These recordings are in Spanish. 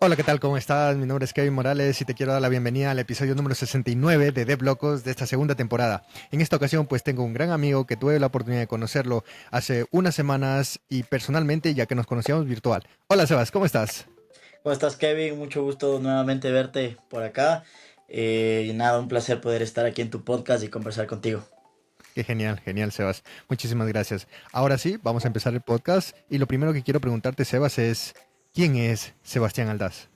Hola, ¿qué tal? ¿Cómo estás? Mi nombre es Kevin Morales y te quiero dar la bienvenida al episodio número 69 de Locos de esta segunda temporada. En esta ocasión pues tengo un gran amigo que tuve la oportunidad de conocerlo hace unas semanas y personalmente ya que nos conocíamos virtual. Hola Sebas, ¿cómo estás? ¿Cómo estás, Kevin? Mucho gusto nuevamente verte por acá. Y nada, un placer poder estar aquí en tu podcast y conversar contigo. Qué genial, genial Sebas. Muchísimas gracias. Ahora sí, vamos a empezar el podcast y lo primero que quiero preguntarte Sebas es, ¿quién es Sebastián Aldaz?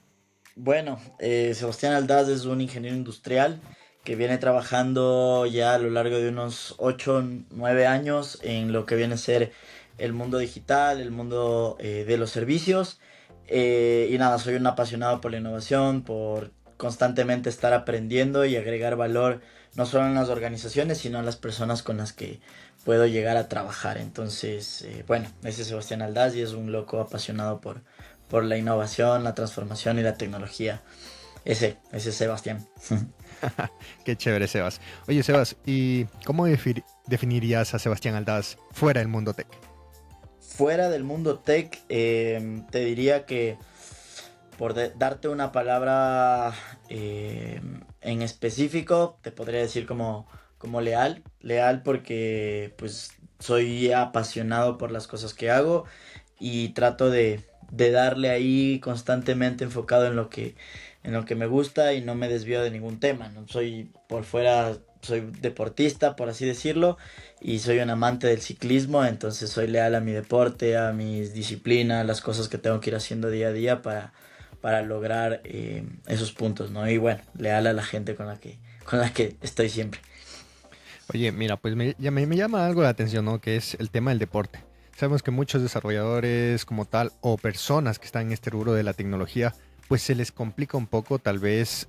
Bueno, Sebastián Aldaz es un ingeniero industrial que viene trabajando ya a lo largo de unos 8 9 años en lo que viene a ser el mundo digital, el mundo de los servicios. Y nada, soy un apasionado por la innovación, por constantemente estar aprendiendo y agregar valor no solo en las organizaciones, sino en las personas con las que puedo llegar a trabajar. Entonces, bueno, ese es Sebastián Aldaz y es un loco apasionado por la innovación, la transformación y la tecnología. Ese es Sebastián. Qué chévere Sebas. Oye Sebas, ¿y cómo definirías a Sebastián Aldaz fuera del mundo tech? Fuera del mundo tech, te diría que darte una palabra en específico, te podría decir como leal. Leal porque pues soy apasionado por las cosas que hago y trato de darle ahí constantemente enfocado en lo que me gusta y no me desvío de ningún tema. No soy por fuera, soy deportista, por así decirlo, y soy un amante del ciclismo, entonces soy leal a mi deporte, a mis disciplinas, las cosas que tengo que ir haciendo día a día para lograr esos puntos, ¿no? Y bueno, leal a la gente con la que estoy siempre. Oye, mira, pues me llama algo la atención, ¿no? Que es el tema del deporte. Sabemos que muchos desarrolladores como tal o personas que están en este rubro de la tecnología, pues se les complica un poco tal vez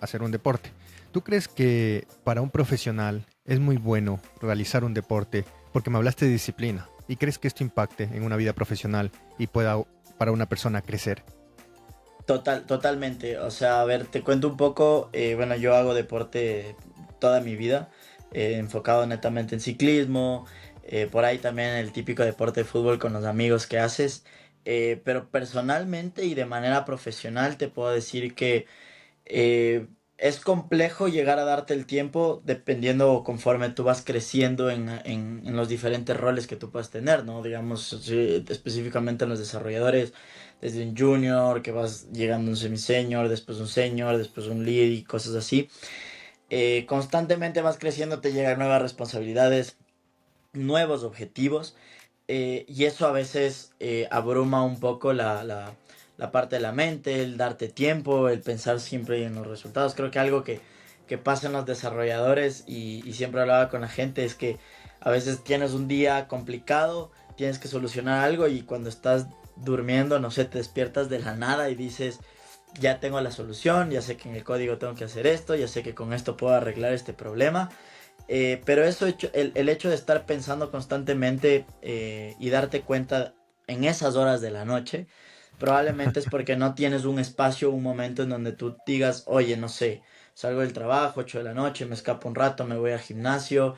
hacer un deporte. ¿Tú crees que para un profesional es muy bueno realizar un deporte? Porque me hablaste de disciplina. ¿Y crees que esto impacte en una vida profesional y pueda para una persona crecer? Totalmente. O sea, a ver, te cuento un poco. Bueno, yo hago deporte toda mi vida, enfocado netamente en ciclismo. Por ahí también el típico deporte de fútbol con los amigos que haces. Pero personalmente y de manera profesional te puedo decir que es complejo llegar a darte el tiempo dependiendo conforme tú vas creciendo en los diferentes roles que tú puedas tener, ¿no? Digamos, sí, específicamente en los desarrolladores, desde un junior, que vas llegando a un semi-senior, después un lead y cosas así. Constantemente vas creciendo, te llegan nuevas responsabilidades, nuevos objetivos, y eso a veces abruma un poco la parte de la mente, el darte tiempo, el pensar siempre en los resultados. Creo que algo que pasa en los desarrolladores y siempre hablaba con la gente es que a veces tienes un día complicado, tienes que solucionar algo y cuando estás durmiendo, no sé, te despiertas de la nada y dices, ya tengo la solución, ya sé que en el código tengo que hacer esto, ya sé que con esto puedo arreglar este problema. Pero el hecho de estar pensando constantemente y darte cuenta en esas horas de la noche, probablemente es porque no tienes un espacio, un momento en donde tú digas, oye, no sé, salgo del trabajo, 8 de la noche, me escapo un rato, me voy al gimnasio,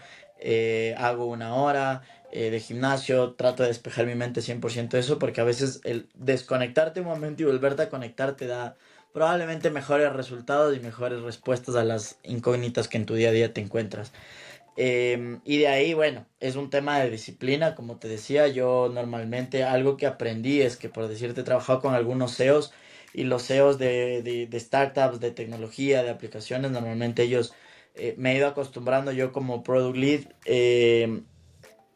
hago una hora de gimnasio, trato de despejar mi mente 100% de eso, porque a veces el desconectarte un momento y volverte a conectar te da probablemente mejores resultados y mejores respuestas a las incógnitas que en tu día a día te encuentras. Y de ahí, bueno, es un tema de disciplina, como te decía, yo normalmente algo que aprendí es que, por decirte, he trabajado con algunos CEOs y los CEOs de startups, de tecnología, de aplicaciones, normalmente ellos me he ido acostumbrando yo como product lead,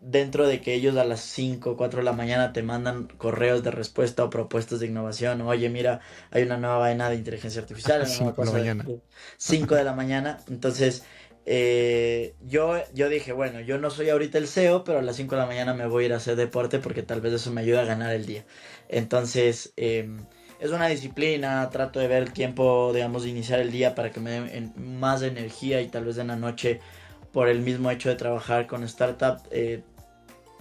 dentro de que ellos a las 5 o 4 de la mañana te mandan correos de respuesta o propuestas de innovación. Oye, mira, hay una nueva vaina de inteligencia artificial, una nueva 5 de la cosa mañana. de 5 de la mañana. Entonces, yo dije, bueno, yo no soy ahorita el CEO, pero a las 5 de la mañana me voy a ir a hacer deporte porque tal vez eso me ayuda a ganar el día. Entonces, es una disciplina, trato de ver el tiempo, digamos, de iniciar el día para que me den más energía y tal vez en la noche por el mismo hecho de trabajar con startup, en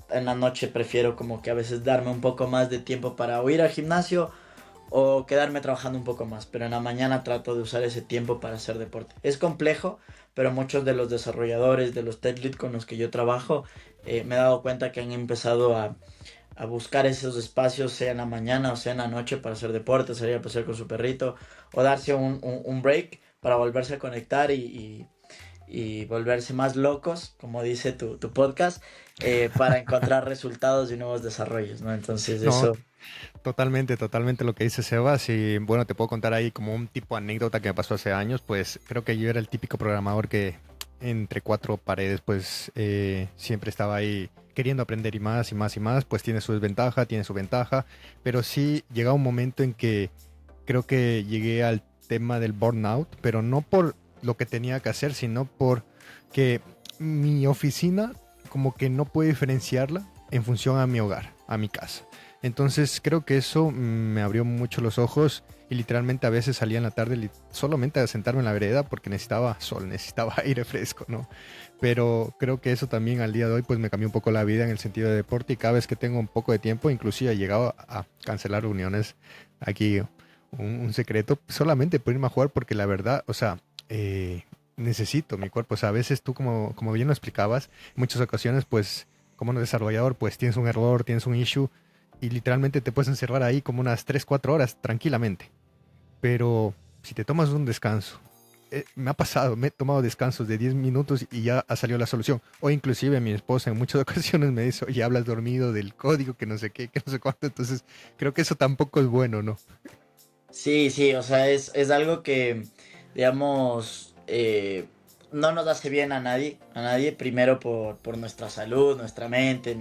la noche prefiero como que a veces darme un poco más de tiempo para o ir al gimnasio o quedarme trabajando un poco más, pero en la mañana trato de usar ese tiempo para hacer deporte. Es complejo, pero muchos de los desarrolladores, de los tech lead con los que yo trabajo, me he dado cuenta que han empezado a buscar esos espacios, sea en la mañana o sea en la noche, para hacer deporte, salir a pasear con su perrito, o darse un break para volverse a conectar y volverse más locos, como dice tu podcast, para encontrar resultados y nuevos desarrollos, ¿no? Entonces No, eso, totalmente, totalmente lo que dice Sebas. Y bueno, te puedo contar ahí como un tipo de anécdota que me pasó hace años. Pues creo que yo era el típico programador que entre cuatro paredes, pues siempre estaba ahí queriendo aprender y más y más y más. Pues tiene su desventaja, tiene su ventaja. Pero sí llega un momento en que creo que llegué al tema del burnout, pero no por lo que tenía que hacer, sino por que mi oficina como que no puedo diferenciarla en función a mi hogar, a mi casa. Entonces creo que eso me abrió mucho los ojos y literalmente a veces salía en la tarde solamente a sentarme en la vereda porque necesitaba sol, necesitaba aire fresco, ¿no? Pero creo que eso también al día de hoy pues me cambió un poco la vida en el sentido de deporte y cada vez que tengo un poco de tiempo inclusive he llegado a cancelar reuniones aquí, un secreto solamente por irme a jugar porque la verdad, o sea, necesito mi cuerpo, o sea, a veces tú como bien lo explicabas, en muchas ocasiones pues como un desarrollador pues tienes un error, tienes un issue y literalmente te puedes encerrar ahí como unas 3 4 horas tranquilamente. Pero si te tomas un descanso, me ha pasado, me he tomado descansos de 10 minutos y ya ha salido la solución. O inclusive mi esposa en muchas ocasiones me dice, oye, hablas dormido del código, que no sé qué, que no sé cuánto. Entonces creo que eso tampoco es bueno, ¿no? sí, sí, o sea, es algo que, digamos, no nos hace bien a nadie, primero por nuestra salud, nuestra mente,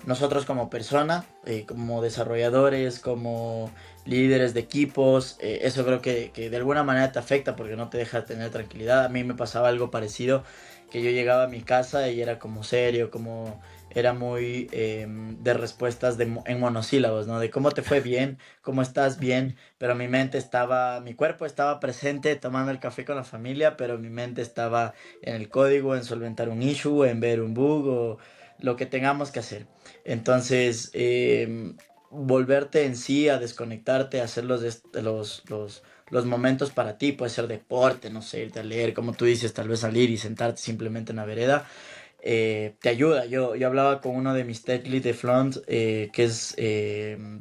nosotros como persona, como desarrolladores, como líderes de equipos, eso creo que de alguna manera te afecta porque no te deja tener tranquilidad. A mí me pasaba algo parecido, que yo llegaba a mi casa y era como serio, como era muy de respuestas en monosílabos, ¿no? De cómo te fue bien, cómo estás bien, pero mi mente estaba, mi cuerpo estaba presente tomando el café con la familia, pero mi mente estaba en el código, en solventar un issue, en ver un bug o lo que tengamos que hacer. Entonces, volverte en sí, a desconectarte, a hacer los momentos para ti, puede ser deporte, no sé, irte a leer, como tú dices, tal vez salir y sentarte simplemente en la vereda, te ayuda. Yo hablaba con uno de mis tech lead de Front, que es,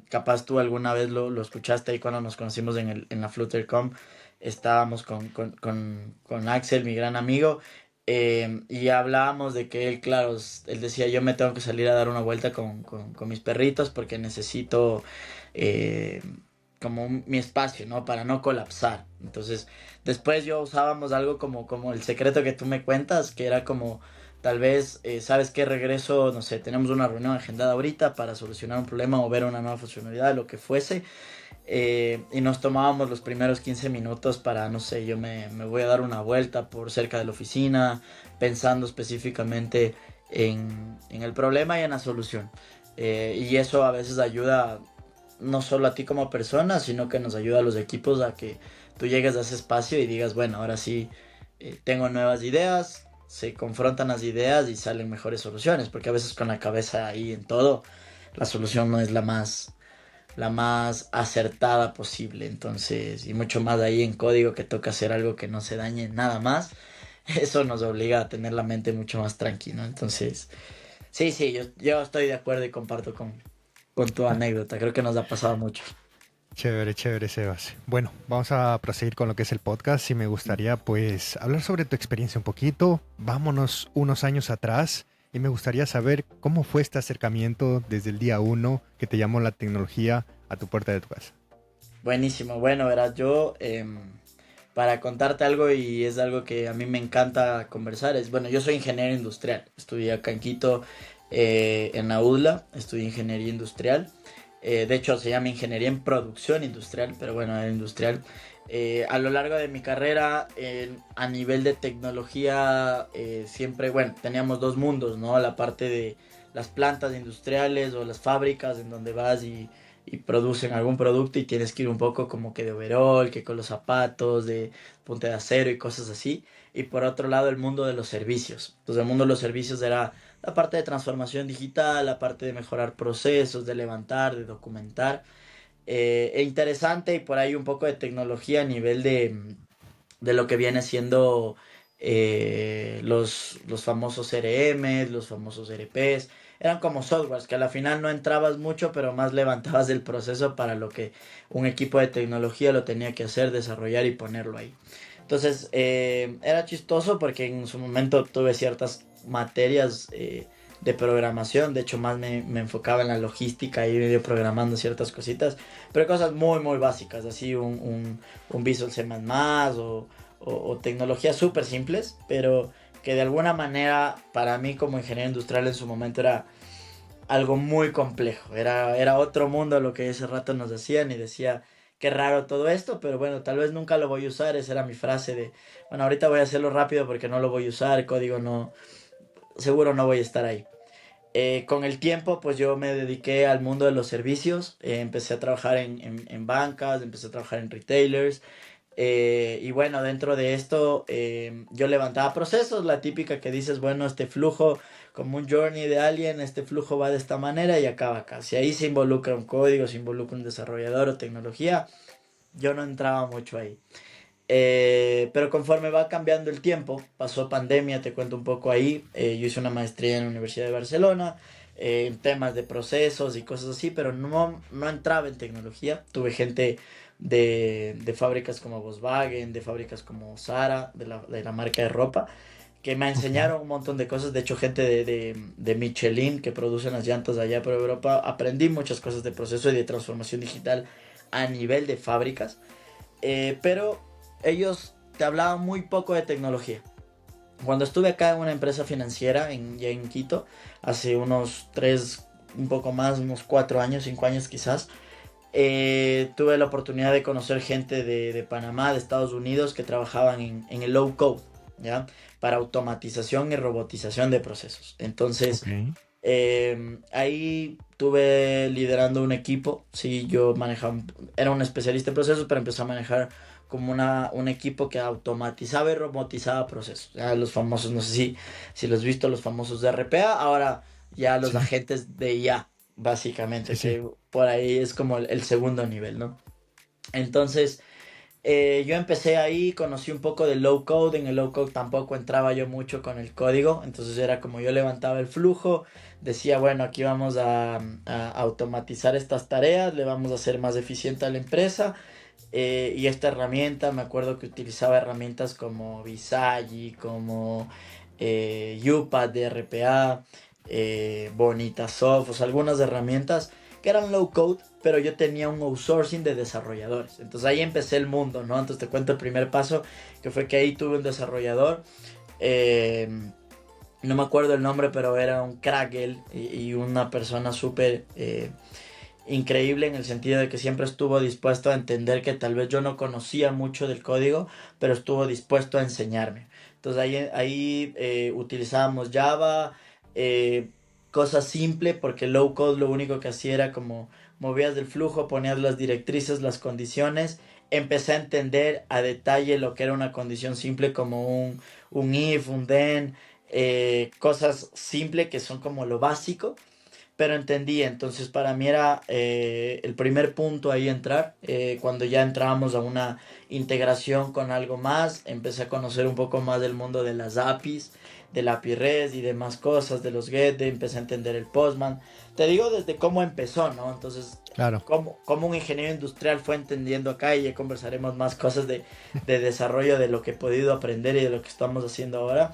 capaz tú alguna vez lo escuchaste ahí cuando nos conocimos en la FlutterCom, estábamos con Axel, mi gran amigo, y hablábamos de que él, claro, él decía, yo me tengo que salir a dar una vuelta con mis perritos porque necesito eh, como mi espacio, ¿no? Para no colapsar. Entonces, después yo usábamos algo como el secreto que tú me cuentas, que era como, tal vez, ¿sabes qué? Regreso, no sé, tenemos una reunión agendada ahorita para solucionar un problema o ver una nueva funcionalidad, lo que fuese, y nos tomábamos los primeros 15 minutos para, no sé, yo me voy a dar una vuelta por cerca de la oficina, pensando específicamente en el problema y en la solución. Y eso a veces ayuda no solo a ti como persona, sino que nos ayuda a los equipos a que tú llegues a ese espacio y digas, bueno, ahora sí, tengo nuevas ideas, se confrontan las ideas y salen mejores soluciones, porque a veces con la cabeza ahí en todo, la solución no es la más acertada posible. Entonces, y mucho más ahí en código que toca hacer algo que no se dañe nada más. Eso nos obliga a tener la mente mucho más tranquila. Entonces, sí, sí, yo estoy de acuerdo y comparto con tu anécdota. Creo que nos ha pasado mucho. Chévere, chévere, Sebas. Bueno, vamos a proseguir con lo que es el podcast y me gustaría pues hablar sobre tu experiencia un poquito. Vámonos unos años atrás y me gustaría saber cómo fue este acercamiento desde el día uno que te llamó la tecnología a tu puerta de tu casa. Buenísimo. Bueno, verás, yo, para contarte algo, y es algo que a mí me encanta conversar, es, bueno, yo soy ingeniero industrial. Estudié acá en Quito, en la UDLA, estudié ingeniería industrial. De hecho, se llama ingeniería en producción industrial, pero bueno, era industrial. A lo largo de mi carrera, a nivel de tecnología, siempre, bueno, teníamos dos mundos, ¿no? La parte de las plantas industriales o las fábricas en donde vas y producen algún producto y tienes que ir un poco como que de overall, que con los zapatos, de punta de acero y cosas así. Y por otro lado, el mundo de los servicios. Entonces, el mundo de los servicios era la parte de transformación digital, la parte de mejorar procesos, de levantar, de documentar. E interesante, y por ahí un poco de tecnología a nivel de lo que viene siendo los famosos CRMs, los famosos ERPs. eran como softwares que a la final no entrabas mucho, pero más levantabas el proceso para lo que un equipo de tecnología lo tenía que hacer, desarrollar y ponerlo ahí. Entonces, era chistoso porque en su momento tuve ciertas materias de programación, de hecho más me enfocaba en la logística y medio programando ciertas cositas, pero cosas muy, muy básicas, así un Visual C++ o tecnologías súper simples, pero que de alguna manera para mí como ingeniero industrial en su momento era algo muy complejo. Era otro mundo lo que ese rato nos decían y decía, qué raro todo esto, pero bueno, tal vez nunca lo voy a usar. Esa era mi frase de, bueno, ahorita voy a hacerlo rápido porque no lo voy a usar, el código no, seguro no voy a estar ahí. Con el tiempo, pues yo me dediqué al mundo de los servicios, empecé a trabajar en bancas, empecé a trabajar en retailers, y bueno, dentro de esto yo levantaba procesos, la típica que dices, bueno, este flujo, como un journey de alguien, este flujo va de esta manera y acaba acá. Si ahí se involucra un código, se involucra un desarrollador o tecnología, yo no entraba mucho ahí. Pero conforme va cambiando el tiempo, pasó pandemia, te cuento un poco ahí, yo hice una maestría en la Universidad de Barcelona, en temas de procesos y cosas así, pero no entraba en tecnología. Tuve gente de fábricas como Volkswagen, de fábricas como Zara, de la marca de ropa, que me Ok. enseñaron un montón de cosas. De hecho, gente de Michelin, que producen las llantas allá por Europa, aprendí muchas cosas de proceso y de transformación digital a nivel de fábricas. Pero ellos te hablaban muy poco de tecnología. Cuando estuve acá en una empresa financiera ya en Quito, hace unos 3, un poco más, unos 4 años, 5 años quizás, tuve la oportunidad de conocer gente de Panamá, de Estados Unidos, que trabajaban en el low code, ¿ya? Para automatización y robotización de procesos. Entonces, Ok. ahí tuve liderando un equipo, sí, yo manejaba, era un especialista en procesos, pero empecé a manejar como un equipo que automatizaba y robotizaba procesos. Ya los famosos, no sé si los has visto, los famosos de RPA, ahora ya los Sí, agentes de IA, sí, básicamente, sí. que por ahí es como el segundo nivel, ¿no? Entonces, yo empecé ahí, conocí un poco de low code, en el low code tampoco entraba yo mucho con el código, entonces era como yo levantaba el flujo, decía, bueno, aquí vamos a automatizar estas tareas, le vamos a hacer más eficiente a la empresa, y esta herramienta, me acuerdo que utilizaba herramientas como Visagi, como UPath de RPA, Bonitasoft, o sea, algunas herramientas que eran low code, pero yo tenía un outsourcing de desarrolladores. Entonces ahí empecé el mundo, ¿no? Entonces te cuento el primer paso, que fue que ahí tuve un desarrollador. eh, no me acuerdo el nombre, pero era un crack él y una persona súper increíble en el sentido de que siempre estuvo dispuesto a entender que tal vez yo no conocía mucho del código, pero estuvo dispuesto a enseñarme. Entonces ahí utilizábamos Java, eh, cosa simple, porque low code lo único que hacía era como movías del flujo, ponías las directrices, las condiciones. Empecé a entender a detalle lo que era una condición simple como un if, un then, cosas simples que son como lo básico, pero entendí. Entonces para mí era el primer punto ahí entrar. Cuando ya entrábamos a una integración con algo más, empecé a conocer un poco más del mundo de las APIs, del API REST y demás cosas, de los GET, empecé a entender el Postman. Te digo desde cómo empezó, ¿no? Entonces, Claro. cómo un ingeniero industrial fue entendiendo acá, y ya conversaremos más cosas de desarrollo de lo que he podido aprender y de lo que estamos haciendo ahora.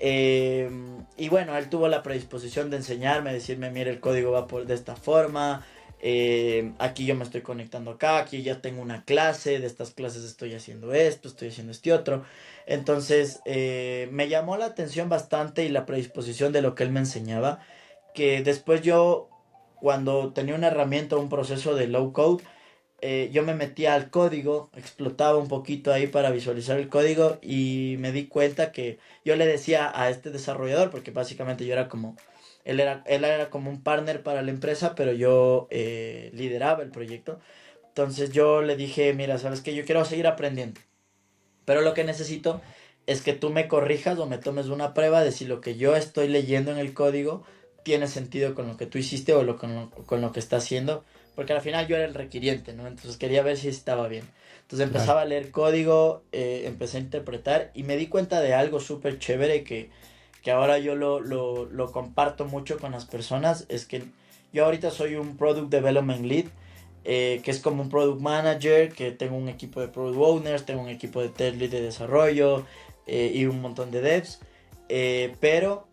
Y bueno, él tuvo la predisposición de enseñarme, decirme, mire, el código va de esta forma, aquí yo me estoy conectando acá, aquí ya tengo una clase, de estas clases estoy haciendo esto, estoy haciendo este otro. Entonces, me llamó la atención bastante y la predisposición de lo que él me enseñaba, que después yo, cuando tenía una herramienta, un proceso de low code, yo me metía al código, explotaba un poquito ahí para visualizar el código y me di cuenta que yo le decía a este desarrollador, porque básicamente yo era como, él era como un partner para la empresa, pero yo lideraba el proyecto. Entonces yo le dije, mira, sabes que yo quiero seguir aprendiendo, pero lo que necesito es que tú me corrijas o me tomes una prueba de si lo que yo estoy leyendo en el código tiene sentido con lo que tú hiciste o con lo que está haciendo. Porque al final yo era el requiriente, ¿no? Entonces quería ver si estaba bien. Entonces Claro. empezaba a leer código, empecé a interpretar y me di cuenta de algo súper chévere que ahora yo lo comparto mucho con las personas, es que yo ahorita soy un Product Development Lead, que es como un Product Manager, que tengo un equipo de Product Owners, tengo un equipo de Tech Lead de desarrollo y un montón de devs, pero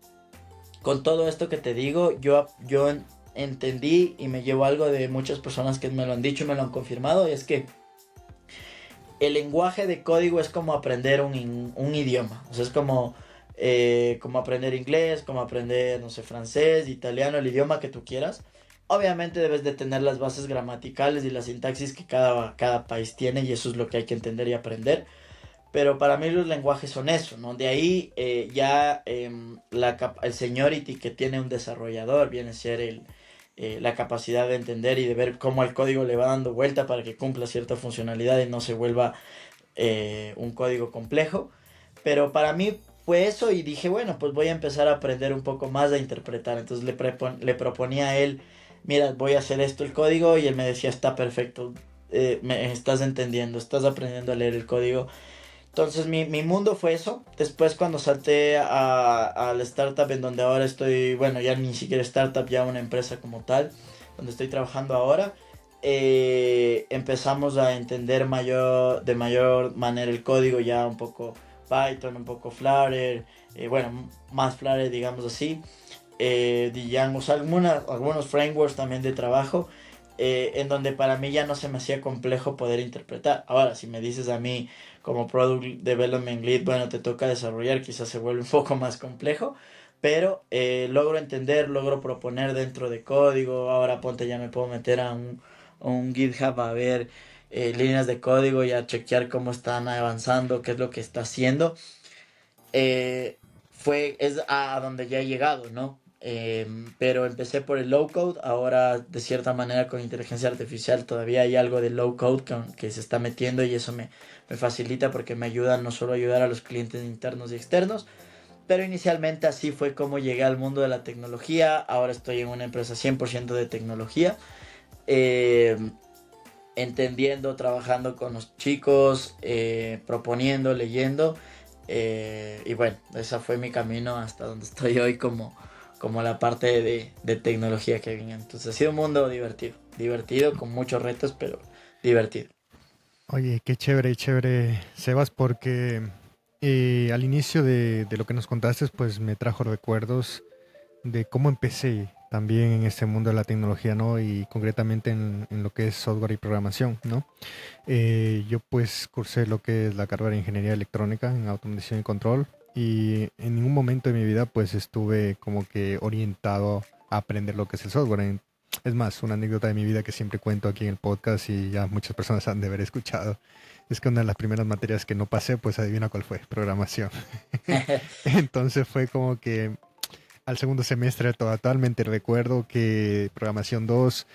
con todo esto que te digo, yo entendí y me llevo algo de muchas personas que me lo han dicho y me lo han confirmado, y es que el lenguaje de código es como aprender un idioma. O sea, es como aprender inglés, como aprender, no sé, francés, italiano, el idioma que tú quieras. Obviamente debes de tener las bases gramaticales y la sintaxis que cada país tiene, y eso es lo que hay que entender y aprender. Pero para mí los lenguajes son eso, ¿no? De ahí ya el seniority que tiene un desarrollador viene a ser la capacidad de entender y de ver cómo el código le va dando vuelta para que cumpla cierta funcionalidad y no se vuelva un código complejo. Pero para mí fue eso, y dije, bueno, pues voy a empezar a aprender un poco más a interpretar. Entonces le proponía a él, mira, voy a hacer esto el código, y él me decía, está perfecto, me estás entendiendo, estás aprendiendo a leer el código. Entonces mi mundo fue eso. Después cuando salté a la startup en donde ahora estoy, bueno, ya ni siquiera startup, ya una empresa como tal, donde estoy trabajando ahora, empezamos a entender de mayor manera el código, ya un poco Python, un poco Flutter, bueno, más Flutter, digamos así. Digamos, algunos frameworks también de trabajo, en donde para mí ya no se me hacía complejo poder interpretar. Ahora, si me dices a mí como Product Development Lead, bueno, te toca desarrollar, quizás se vuelve un poco más complejo, pero logro entender, logro proponer dentro de código. Ahora ponte, ya me puedo meter a un GitHub a ver líneas de código y a chequear cómo están avanzando, qué es lo que está haciendo. eh, es a donde ya he llegado, ¿no? Pero empecé por el low code, ahora de cierta manera con inteligencia artificial todavía hay algo de low code que se está metiendo, y eso me facilita porque me ayuda no solo a ayudar a los clientes internos y externos, pero inicialmente así fue como llegué al mundo de la tecnología. Ahora estoy en una empresa 100% de tecnología, eh, entendiendo, trabajando con los chicos, proponiendo, leyendo. Y bueno, ese fue mi camino hasta donde estoy hoy como la parte de tecnología que viene. Entonces ha sido un mundo divertido, divertido, con muchos retos, pero divertido. Oye, qué chévere, chévere, Sebas, porque al inicio de lo que nos contaste, pues me trajo recuerdos de cómo empecé también en este mundo de la tecnología, ¿no? Y concretamente en lo que es software y programación, ¿no? Yo pues cursé lo que es la carrera de ingeniería electrónica en automatización y control, y en ningún momento de mi vida pues estuve como que orientado a aprender lo que es el software. Es más, una anécdota de mi vida que siempre cuento aquí en el podcast y ya muchas personas han de haber escuchado, es que una de las primeras materias que no pasé, pues adivina cuál fue, programación. Entonces fue como que al segundo semestre totalmente recuerdo que programación 2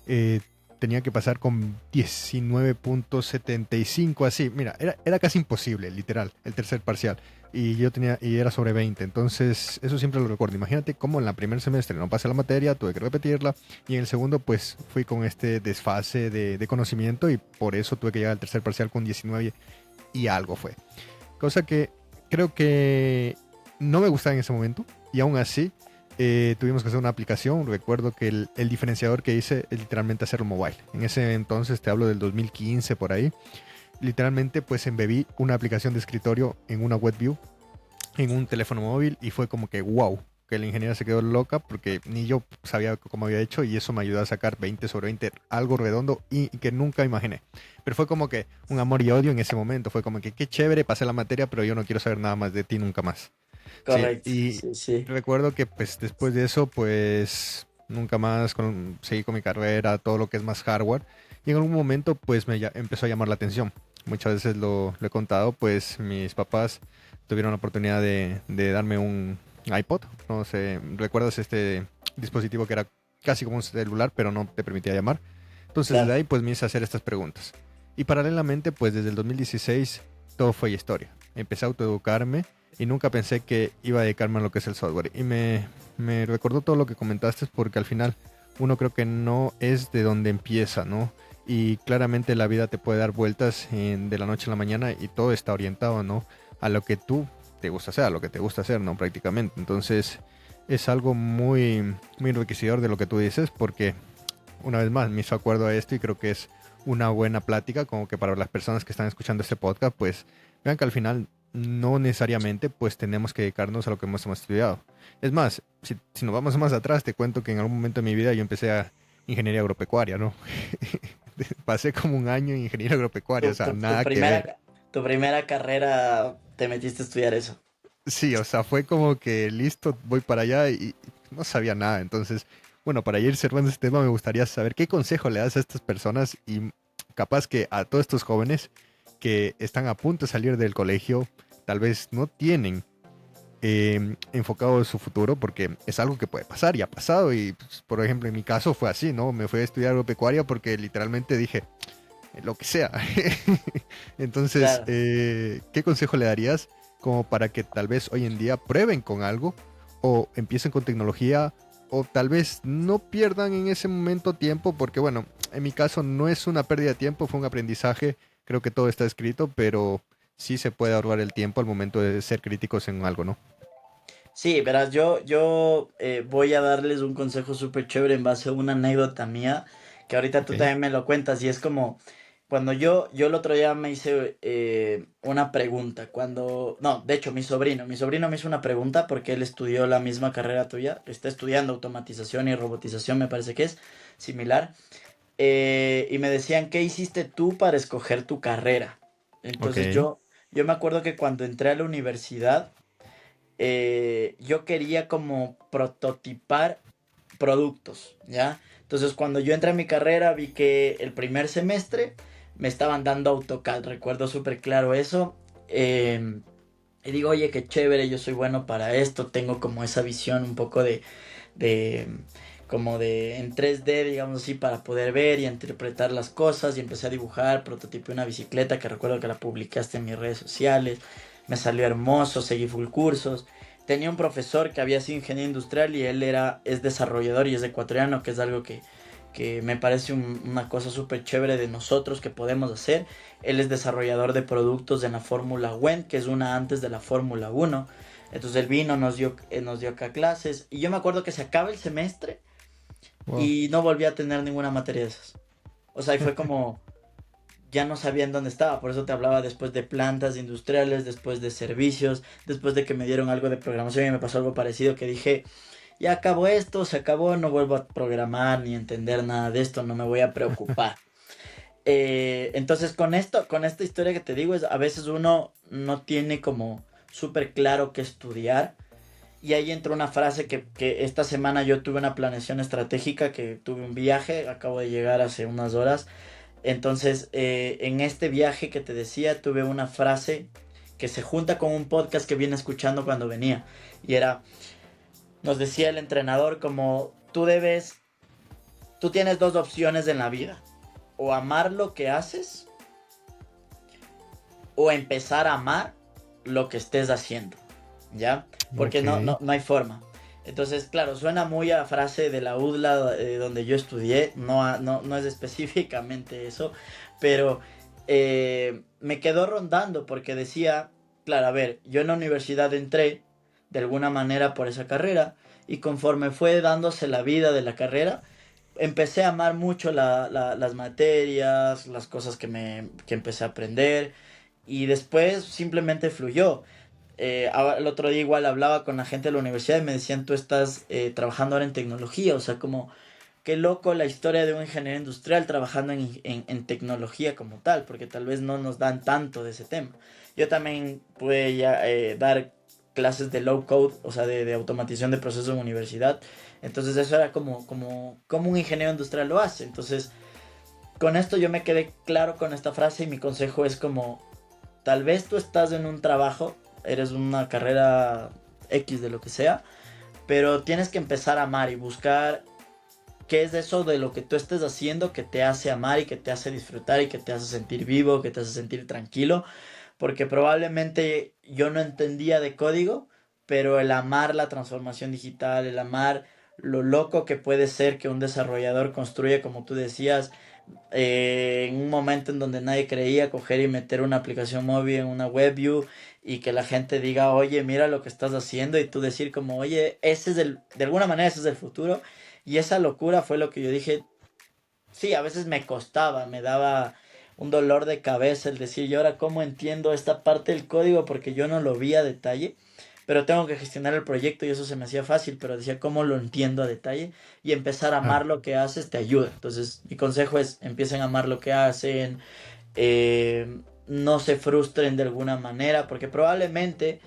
eh, tenía que pasar con 19.75 así. Mira, era casi imposible, literal, el tercer parcial. Y era sobre 20. Entonces, eso siempre lo recuerdo. Imagínate cómo en la primer semestre no pasé la materia, tuve que repetirla. Y en el segundo, pues fui con este desfase de conocimiento. Y por eso tuve que llegar al tercer parcial con 19 y algo fue. Cosa que creo que no me gustaba en ese momento. Y aún así, tuvimos que hacer una aplicación. Recuerdo que el diferenciador que hice es literalmente hacerlo mobile. En ese entonces, te hablo del 2015 por ahí. Literalmente, pues embebí una aplicación de escritorio en una web view, en un teléfono móvil, y fue como que wow. Que la ingeniera se quedó loca porque ni yo sabía cómo había hecho, y eso me ayudó a sacar 20 sobre 20, algo redondo y que nunca imaginé. Pero fue como que un amor y odio en ese momento. Fue como que qué chévere, pasé la materia, pero yo no quiero saber nada más de ti nunca más. Sí, Correcto, y sí, sí. recuerdo que pues después de eso pues nunca más seguí con mi carrera, todo lo que es más hardware, y en algún momento pues empezó a llamar la atención. Muchas veces lo he contado, pues mis papás tuvieron la oportunidad de darme un iPod, no sé, ¿recuerdas este dispositivo que era casi como un celular pero no te permitía llamar? Entonces desde Claro. ahí pues me hice a hacer estas preguntas. Y paralelamente pues desde el 2016 todo fue historia. Empecé a autoeducarme y nunca pensé que iba a dedicarme a lo que es el software. Y me recordó todo lo que comentaste, porque al final uno creo que no es de donde empieza, ¿no? Y claramente la vida te puede dar vueltas de la noche a la mañana, y todo está orientado, ¿no? A lo que tú te gusta hacer, a lo que te gusta hacer, ¿no? Prácticamente. Entonces, es algo muy, muy enriquecedor de lo que tú dices, porque una vez más me hizo acuerdo a esto y creo que es una buena plática, como que para las personas que están escuchando este podcast, pues vean que al final no necesariamente pues tenemos que dedicarnos a lo que hemos estudiado. Es más, si nos vamos más atrás, te cuento que en algún momento de mi vida yo empecé a ingeniería agropecuaria, ¿no? Pasé como un año en ingeniería agropecuaria, o Tu, sea, tu, tu nada que primera, ver. tu primera carrera te metiste a estudiar eso. Sí, o sea, fue como que listo, voy para allá y no sabía nada. Entonces, bueno, para ir cerrando este tema, me gustaría saber qué consejo le das a estas personas y capaz que a todos estos jóvenes que están a punto de salir del colegio, tal vez no tienen enfocado su futuro, porque es algo que puede pasar y ha pasado. Y, pues, por ejemplo, en mi caso fue así, ¿no? Me fui a estudiar agropecuaria porque literalmente dije, lo que sea. Entonces, Claro. ¿qué consejo le darías como para que tal vez hoy en día prueben con algo o empiecen con tecnología o tal vez no pierdan en ese momento tiempo? Porque bueno, en mi caso no es una pérdida de tiempo, fue un aprendizaje, creo que todo está escrito, pero sí se puede ahorrar el tiempo al momento de ser críticos en algo, ¿no? Sí, verás, yo voy a darles un consejo súper chévere en base a una anécdota mía, que ahorita Ok, tú también me lo cuentas, y es como, cuando yo el otro día me hice una pregunta, no, de hecho mi sobrino me hizo una pregunta porque él estudió la misma carrera tuya, está estudiando automatización y robotización, me parece que es similar, y me decían, ¿qué hiciste tú para escoger tu carrera? Entonces ok, yo me acuerdo que cuando entré a la universidad, yo quería como prototipar productos, ¿ya? Entonces cuando yo entré a mi carrera vi que el primer semestre me estaban dando AutoCAD, recuerdo súper claro eso. Y digo, oye, qué chévere, yo soy bueno para esto, tengo como esa visión un poco de como de en 3D, digamos así, para poder ver y interpretar las cosas. Y empecé a dibujar, prototipé una bicicleta que recuerdo que la publicaste en mis redes sociales. Me salió hermoso, seguí full cursos. Tenía un profesor que había sido ingeniero industrial y es desarrollador y es ecuatoriano, que es algo que me parece una cosa súper chévere de nosotros que podemos hacer. Él es desarrollador de productos en la Fórmula WEN, que es una antes de la Fórmula 1. Entonces él vino, nos dio acá clases. Y yo me acuerdo que se acaba el semestre wow. y no volví a tener ninguna materia de esas. O sea, y fue como, ya no sabía en dónde estaba. Por eso te hablaba después de plantas industriales, después de servicios, después de que me dieron algo de programación y me pasó algo parecido que dije, ya acabó esto, se acabó, no vuelvo a programar ni entender nada de esto, no me voy a preocupar. Entonces con esta historia que te digo, es a veces uno no tiene como súper claro qué estudiar. Y ahí entró una frase que esta semana yo tuve una planeación estratégica, que tuve un viaje, acabo de llegar hace unas horas. Entonces, en este viaje que te decía, tuve una frase que se junta con un podcast que vine escuchando cuando venía. Y era, nos decía el entrenador como, tú tienes dos opciones en la vida. O amar lo que haces o empezar a amar lo que estés haciendo, ¿ya? Porque Ok, no hay forma. Entonces, claro, suena muy a frase de la UDLA donde yo estudié, no es específicamente eso, pero me quedó rondando porque decía, claro, a ver, yo en la universidad entré de alguna manera por esa carrera y conforme fue dándose la vida de la carrera, empecé a amar mucho las materias, las cosas que empecé a aprender y después simplemente fluyó. El otro día igual hablaba con la gente de la universidad y me decían, tú estás trabajando ahora en tecnología, o sea, como qué loco la historia de un ingeniero industrial trabajando en tecnología como tal, porque tal vez no nos dan tanto de ese tema. Yo también pude ya dar clases de low code, o sea, de automatización de procesos en universidad. Entonces eso era como un ingeniero industrial lo hace. Entonces, con esto yo me quedé claro con esta frase y mi consejo es como, tal vez tú estás en un trabajo, eres una carrera X de lo que sea, pero tienes que empezar a amar y buscar qué es eso de lo que tú estés haciendo que te hace amar y que te hace disfrutar y que te hace sentir vivo, que te hace sentir tranquilo, porque probablemente yo no entendía de código, pero el amar la transformación digital, el amar lo loco que puede ser que un desarrollador construya, como tú decías, en un momento en donde nadie creía, coger y meter una aplicación móvil en una WebView y que la gente diga, oye, mira lo que estás haciendo y tú decir como, oye, ese es de alguna manera ese es el futuro. Y esa locura fue lo que yo dije, sí, a veces me costaba, me daba un dolor de cabeza el decir, ¿y ahora cómo entiendo esta parte del código? Porque yo no lo vi a detalle, pero tengo que gestionar el proyecto y eso se me hacía fácil, pero decía, ¿cómo lo entiendo a detalle? Y empezar a Claro. amar lo que haces te ayuda. Entonces, mi consejo es, empiecen a amar lo que hacen, no se frustren de alguna manera, porque probablemente,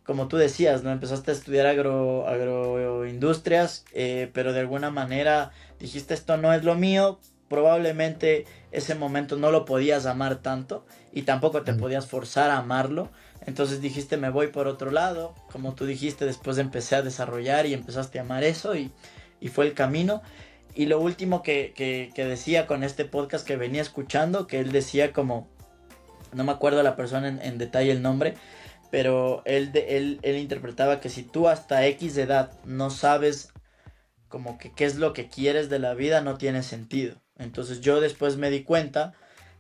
como tú decías, ¿no? Empezaste a estudiar agroindustrias, pero de alguna manera dijiste esto no es lo mío, probablemente ese momento no lo podías amar tanto y tampoco te Claro. podías forzar a amarlo, entonces dijiste me voy por otro lado, como tú dijiste, después empecé a desarrollar y empezaste a amar eso y fue el camino. Y lo último que decía con este podcast que venía escuchando, que él decía como, no me acuerdo la persona en detalle el nombre, pero él interpretaba que si tú hasta X edad no sabes como que qué es lo que quieres de la vida, no tiene sentido. Entonces yo después me di cuenta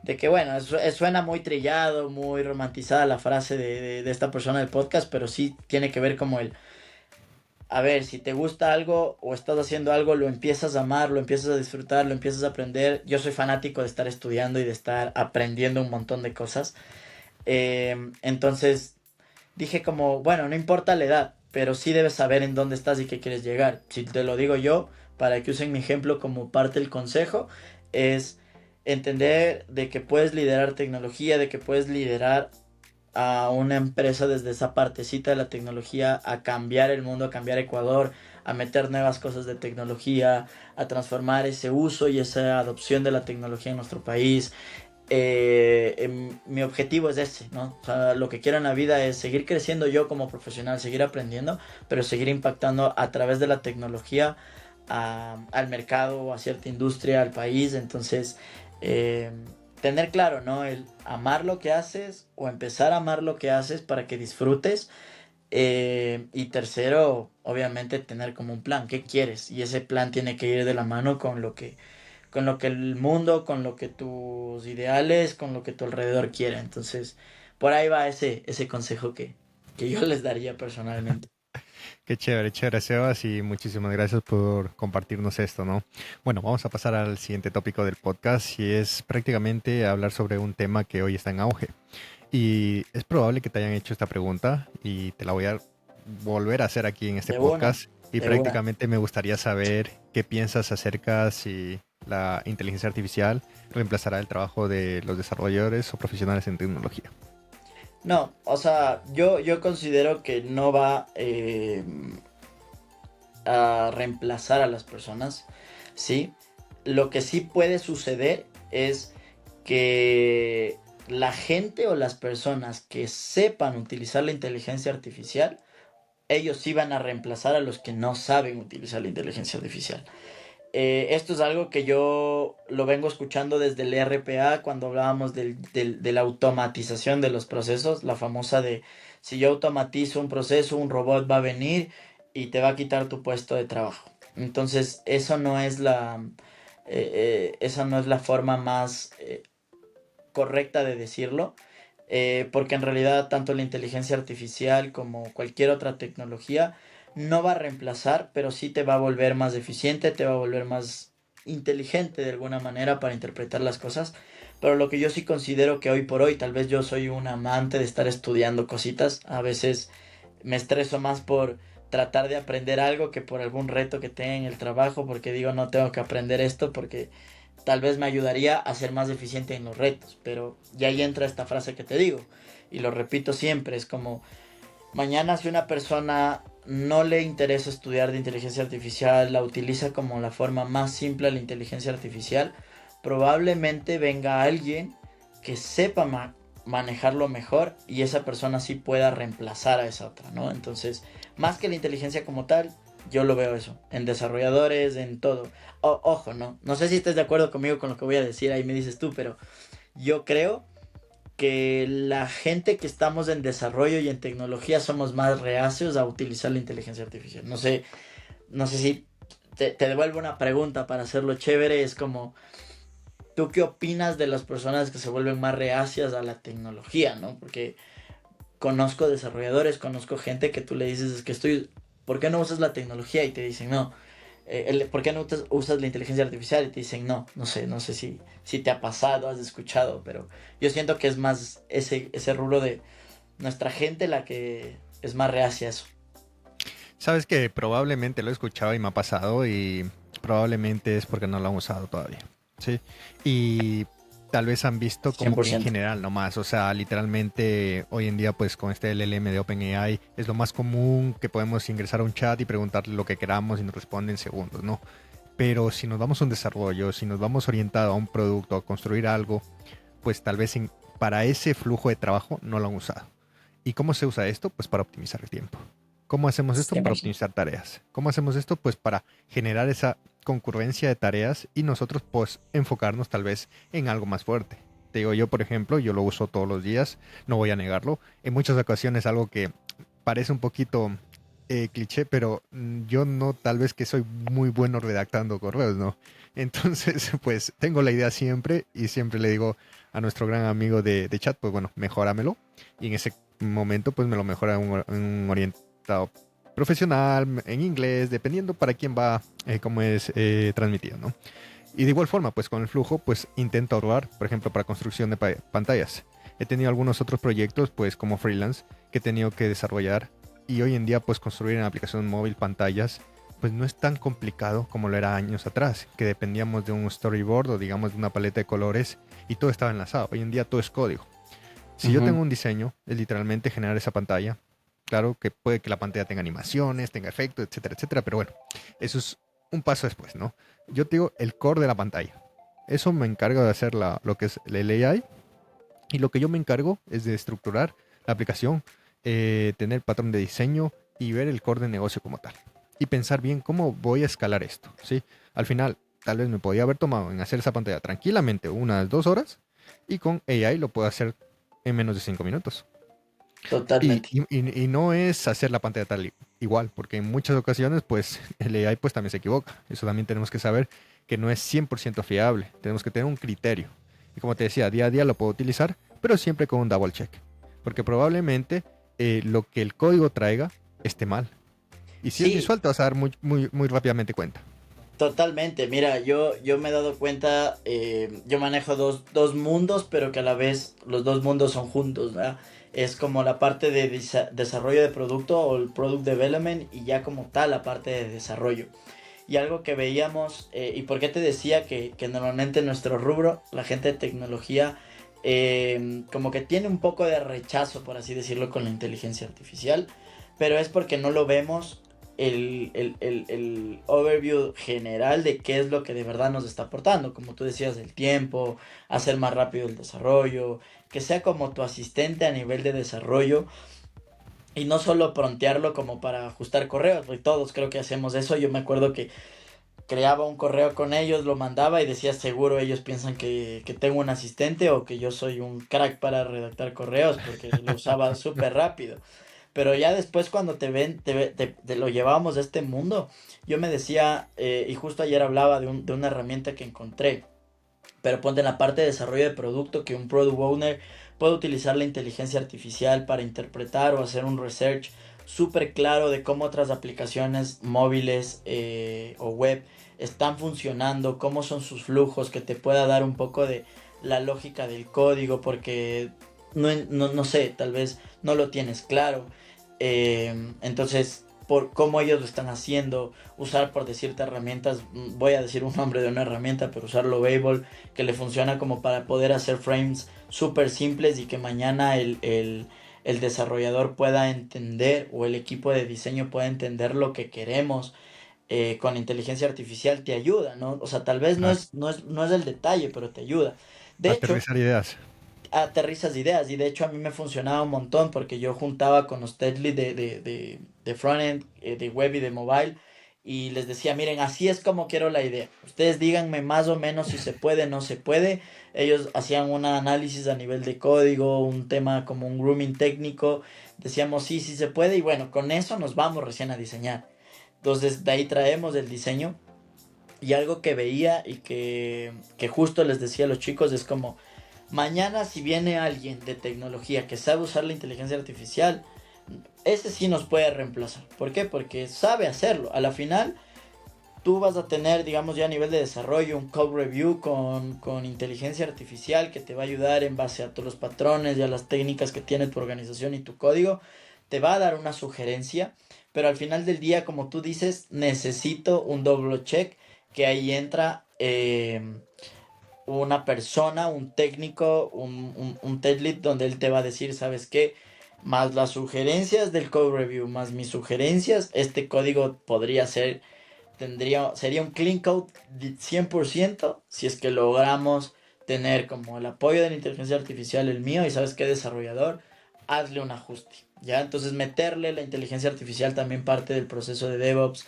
de que, bueno, suena muy trillado, muy romantizada la frase de esta persona del podcast, pero sí tiene que ver como el, a ver, si te gusta algo o estás haciendo algo, lo empiezas a amar, lo empiezas a disfrutar, lo empiezas a aprender. Yo soy fanático de estar estudiando y de estar aprendiendo un montón de cosas. Entonces dije como, bueno, no importa la edad, pero sí debes saber en dónde estás y qué quieres llegar. Si te lo digo yo, para que usen mi ejemplo como parte del consejo, es entender de que puedes liderar tecnología, de que puedes liderar a una empresa desde esa partecita de la tecnología, a cambiar el mundo, a cambiar Ecuador, a meter nuevas cosas de tecnología, a transformar ese uso y esa adopción de la tecnología en nuestro país. Mi objetivo es ese, ¿no? O sea, lo que quiero en la vida es seguir creciendo yo como profesional, seguir aprendiendo, pero seguir impactando a través de la tecnología al mercado, a cierta industria, al país. Entonces, eh, tener claro, ¿no? El amar lo que haces o empezar a amar lo que haces para que disfrutes. Y tercero, obviamente, tener como un plan, ¿qué quieres? Y ese plan tiene que ir de la mano con lo que el mundo, con lo que tus ideales, con lo que tu alrededor quiere. Entonces, por ahí va ese consejo que yo les daría personalmente. Qué chévere, Sebas, y muchísimas gracias por compartirnos esto, ¿no? Bueno, vamos a pasar al siguiente tópico del podcast y es prácticamente hablar sobre un tema que hoy está en auge. Y es probable que te hayan hecho esta pregunta y te la voy a volver a hacer aquí en este De una, podcast. Y de una. prácticamente me gustaría saber qué piensas acerca si la inteligencia artificial reemplazará el trabajo de los desarrolladores o profesionales en tecnología. No, o sea, yo considero que no va a reemplazar a las personas, ¿sí? Lo que sí puede suceder es que la gente o las personas que sepan utilizar la inteligencia artificial, ellos sí van a reemplazar a los que no saben utilizar la inteligencia artificial. Esto es algo que yo lo vengo escuchando desde el RPA cuando hablábamos de la automatización de los procesos, la famosa de si yo automatizo un proceso, un robot va a venir y te va a quitar tu puesto de trabajo. Entonces, esa no es la forma más correcta de decirlo, porque en realidad tanto la inteligencia artificial como cualquier otra tecnología no va a reemplazar, pero sí te va a volver más eficiente, te va a volver más inteligente de alguna manera para interpretar las cosas. Pero lo que yo sí considero que hoy por hoy, tal vez yo soy un amante de estar estudiando cositas, a veces me estreso más por tratar de aprender algo que por algún reto que tenga en el trabajo, porque digo, no tengo que aprender esto porque tal vez me ayudaría a ser más eficiente en los retos. Pero ya ahí entra esta frase que te digo, y lo repito siempre, es como, mañana si una persona no le interesa estudiar de inteligencia artificial, la utiliza como la forma más simple de la inteligencia artificial, probablemente venga alguien que sepa manejarlo mejor y esa persona sí pueda reemplazar a esa otra, ¿no? Entonces, más que la inteligencia como tal, yo lo veo eso, en desarrolladores, en todo. Ojo, ¿no? No sé si estás de acuerdo conmigo con lo que voy a decir, ahí me dices tú, pero yo creo que la gente que estamos en desarrollo y en tecnología somos más reacios a utilizar la inteligencia artificial. No sé si te devuelvo una pregunta para hacerlo chévere. Es como, ¿Tú qué opinas de las personas que se vuelven más reacias a la tecnología, ¿no? Porque conozco desarrolladores, conozco gente que tú le dices, es que estoy, ¿por qué no usas la tecnología? Y te dicen, no. ¿Por qué no usas la inteligencia artificial? Y te dicen, no, no sé si te ha pasado, has escuchado, pero yo siento que es más ese rubro de nuestra gente la que es más reacia a eso. Sabes que probablemente lo he escuchado y me ha pasado y probablemente es porque no lo han usado todavía. Sí. Y tal vez han visto cien como por que en ciento general nomás, o sea, literalmente hoy en día pues con este LLM de OpenAI es lo más común que podemos ingresar a un chat y preguntarle lo que queramos y nos responde en segundos, ¿no? Pero si nos vamos a un desarrollo, si nos vamos orientado a un producto, a construir algo, pues tal vez para ese flujo de trabajo no lo han usado. ¿Y cómo se usa esto? Pues para optimizar el tiempo. ¿Cómo hacemos esto? cien Para por ciento optimizar tareas. ¿Cómo hacemos esto? Pues para generar esa concurrencia de tareas y nosotros pues enfocarnos tal vez en algo más fuerte. Te digo yo, por ejemplo, yo lo uso todos los días, no voy a negarlo. En muchas ocasiones algo que parece un poquito cliché, pero yo no, tal vez que soy muy bueno redactando correos, ¿no? Entonces, pues tengo la idea siempre y siempre le digo a nuestro gran amigo de chat, pues bueno, mejóramelo. Y en ese momento, pues me lo mejora un orientado profesional, en inglés, dependiendo para quién va, cómo es transmitido, ¿no? Y de igual forma, pues con el flujo, pues intento ahorrar, por ejemplo, para construcción de pantallas. He tenido algunos otros proyectos, pues como freelance, que he tenido que desarrollar y hoy en día, pues construir en aplicación móvil pantallas, pues no es tan complicado como lo era años atrás, que dependíamos de un storyboard o digamos de una paleta de colores y todo estaba enlazado. Hoy en día todo es código. Si yo tengo Ujú. un diseño, es literalmente generar esa pantalla. Claro que puede que la pantalla tenga animaciones, tenga efectos, etcétera, etcétera, pero bueno, eso es un paso después, ¿no? Yo te digo el core de la pantalla. Eso me encargo de hacer lo que es el AI y lo que yo me encargo es de estructurar la aplicación, tener patrón de diseño y ver el core de negocio como tal. Y pensar bien cómo voy a escalar esto, ¿sí? Al final, tal vez me podía haber tomado en hacer esa pantalla tranquilamente unas 2 horas y con AI lo puedo hacer en menos de 5 minutos. Totalmente. Y no es hacer la pantalla tal igual, porque en muchas ocasiones, pues, el AI pues también se equivoca. Eso también tenemos que saber que no es 100% fiable. Tenemos que tener un criterio. Y como te decía, día a día lo puedo utilizar, pero siempre con un double check. Porque probablemente lo que el código traiga esté mal. Y si es Sí, visual, te vas a dar muy, muy, muy rápidamente cuenta. totalmente. Mira, yo me he dado cuenta, yo manejo dos mundos, pero que a la vez los dos mundos son juntos, ¿verdad? Es como la parte de desarrollo de producto o el product development y ya como tal la parte de desarrollo. Y algo que veíamos, y por qué te decía que normalmente en nuestro rubro, la gente de tecnología, como que tiene un poco de rechazo, por así decirlo, con la inteligencia artificial, pero es porque no lo vemos el overview general de qué es lo que de verdad nos está aportando, como tú decías, el tiempo, hacer más rápido el desarrollo, que sea como tu asistente a nivel de desarrollo y no solo prontearlo como para ajustar correos, porque todos creo que hacemos eso. Yo me acuerdo que creaba un correo con ellos, lo mandaba y decía seguro ellos piensan que tengo un asistente o que yo soy un crack para redactar correos porque lo usaba súper rápido. Pero ya después cuando te ven, te lo llevábamos a este mundo, yo me decía, y justo ayer hablaba de una herramienta que encontré, pero ponte en la parte de desarrollo de producto que un product owner puede utilizar la inteligencia artificial para interpretar o hacer un research súper claro de cómo otras aplicaciones móviles o web están funcionando, cómo son sus flujos, que te pueda dar un poco de la lógica del código, porque no sé, tal vez no lo tienes claro. Entonces, por cómo ellos lo están haciendo, usar por decirte herramientas, voy a decir un nombre de una herramienta, pero usarlo Babel, que le funciona como para poder hacer frames súper simples y que mañana el desarrollador pueda entender o el equipo de diseño pueda entender lo que queremos. Con inteligencia artificial te ayuda, ¿no? O sea, tal vez Claro. no es el detalle, pero te ayuda. De hecho, Aterrizar ideas. aterrizas ideas y de hecho a mí me funcionaba un montón porque yo juntaba con los tech lead de frontend, de web y de mobile y les decía, miren, así es como quiero la idea. Ustedes díganme más o menos si se puede, no se puede. Ellos hacían un análisis a nivel de código, un tema como un grooming técnico. Decíamos, sí, sí se puede y bueno, con eso nos vamos recién a diseñar. Entonces de ahí traemos el diseño Y algo que veía y que justo les decía a los chicos es como, mañana si viene alguien de tecnología que sabe usar la inteligencia artificial, ese sí nos puede reemplazar. ¿Por qué? Porque sabe hacerlo. A la final, tú vas a tener, digamos, ya a nivel de desarrollo, un code review con inteligencia artificial que te va a ayudar en base a todos los patrones y a las técnicas que tiene tu organización y tu código. Te va a dar una sugerencia, pero al final del día, como tú dices, necesito un doble check, que ahí entra una persona, un técnico, un tech lead, donde él te va a decir, ¿sabes qué? Más las sugerencias del code review, más mis sugerencias, este código podría ser, sería un clean code de 100% si es que logramos tener como el apoyo de la inteligencia artificial el mío y sabes qué, desarrollador, hazle un ajuste, ¿ya? Entonces meterle la inteligencia artificial también parte del proceso de DevOps,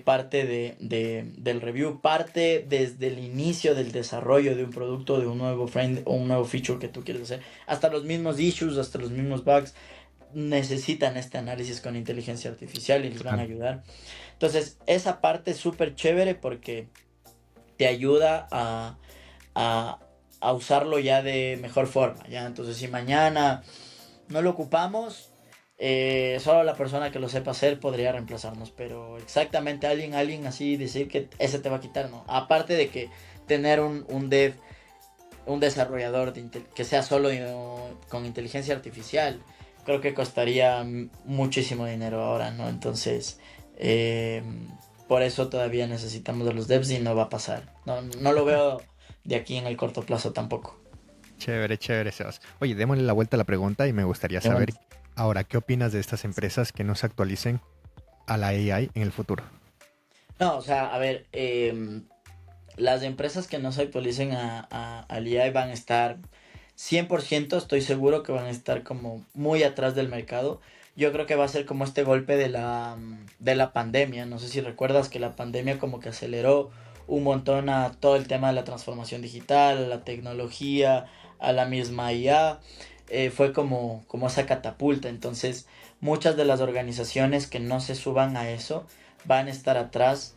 parte del review, parte desde el inicio del desarrollo de un producto, de un nuevo frame o un nuevo feature que tú quieres hacer, hasta los mismos issues, hasta los mismos bugs, necesitan este análisis con inteligencia artificial y les van a Claro. ayudar. Entonces, esa parte es súper chévere porque te ayuda a, a usarlo ya de mejor forma, ¿ya? Entonces, si mañana no lo ocupamos, solo la persona que lo sepa hacer podría reemplazarnos, pero exactamente alguien así decir que ese te va a quitar, no. Aparte de que tener un dev, un desarrollador que sea solo con inteligencia artificial, creo que costaría muchísimo dinero ahora, ¿no? Entonces, eh, por eso todavía necesitamos de los devs y no va a pasar. No, no lo veo de aquí en el corto plazo tampoco. Chévere, chévere, Sebas. Oye, démosle la vuelta a la pregunta y me gustaría saber ahora, ¿qué opinas de estas empresas que no se actualicen a la AI en el futuro? No, o sea, a ver, las empresas que no se actualicen al AI van a estar 100%, estoy seguro que van a estar como muy atrás del mercado. Yo creo que va a ser como este golpe de la pandemia. No sé si recuerdas que la pandemia como que aceleró un montón a todo el tema de la transformación digital, a la tecnología, a la misma IA. Fue como esa catapulta. Entonces, muchas de las organizaciones que no se suban a eso van a estar atrás.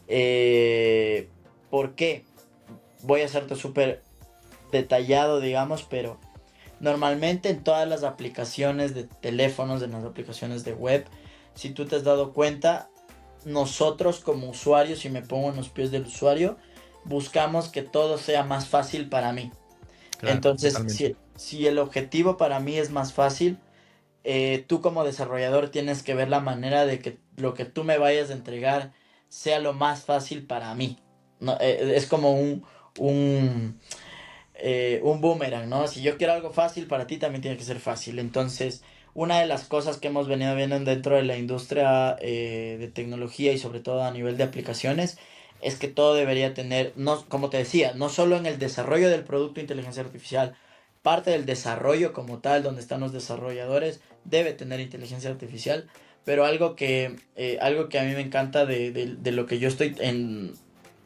Eh, ¿Por qué? Voy a hacerte súper detallado, digamos, pero normalmente en todas las aplicaciones de teléfonos, en las aplicaciones de web, si tú te has dado cuenta, nosotros como usuarios, si me pongo en los pies del usuario, buscamos que todo sea más fácil para mí. Claro, Entonces, totalmente. si el objetivo para mí es más fácil, tú como desarrollador tienes que ver la manera de que lo que tú me vayas a entregar sea lo más fácil para mí. No, es como un, un boomerang, ¿no? Si yo quiero algo fácil, para ti también tiene que ser fácil. Entonces, una de las cosas que hemos venido viendo dentro de la industria de tecnología y sobre todo a nivel de aplicaciones es que todo debería tener, no, como te decía, no solo en el desarrollo del producto de inteligencia artificial, parte del desarrollo como tal, donde están los desarrolladores, debe tener inteligencia artificial, pero algo que a mí me encanta de lo que yo estoy en,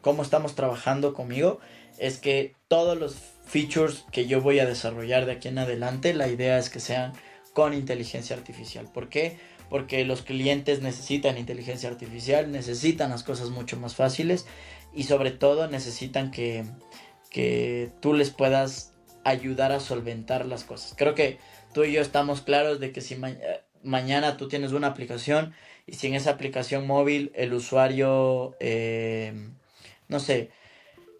cómo estamos trabajando conmigo, es que todos los features que yo voy a desarrollar de aquí en adelante, la idea es que sean con inteligencia artificial. ¿Por qué? Porque los clientes necesitan inteligencia artificial, necesitan las cosas mucho más fáciles y sobre todo necesitan que tú les puedas ayudar a solventar las cosas. Creo que tú y yo estamos claros de que si mañana tú tienes una aplicación y si en esa aplicación móvil el usuario, no sé,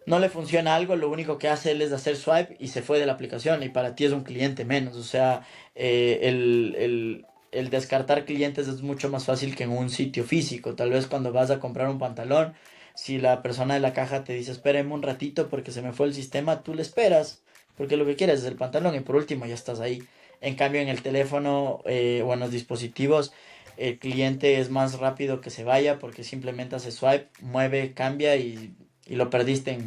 no le funciona algo, lo único que hace él es hacer swipe y se fue de la aplicación y para ti es un cliente menos. O sea, el descartar clientes es mucho más fácil que en un sitio físico. Tal vez cuando vas a comprar un pantalón, si la persona de la caja te dice espéreme un ratito porque se me fue el sistema, tú le esperas porque lo que quieres es el pantalón y por último ya estás ahí. En cambio en el teléfono o en los dispositivos, el cliente es más rápido que se vaya porque simplemente hace swipe, mueve, cambia y lo perdiste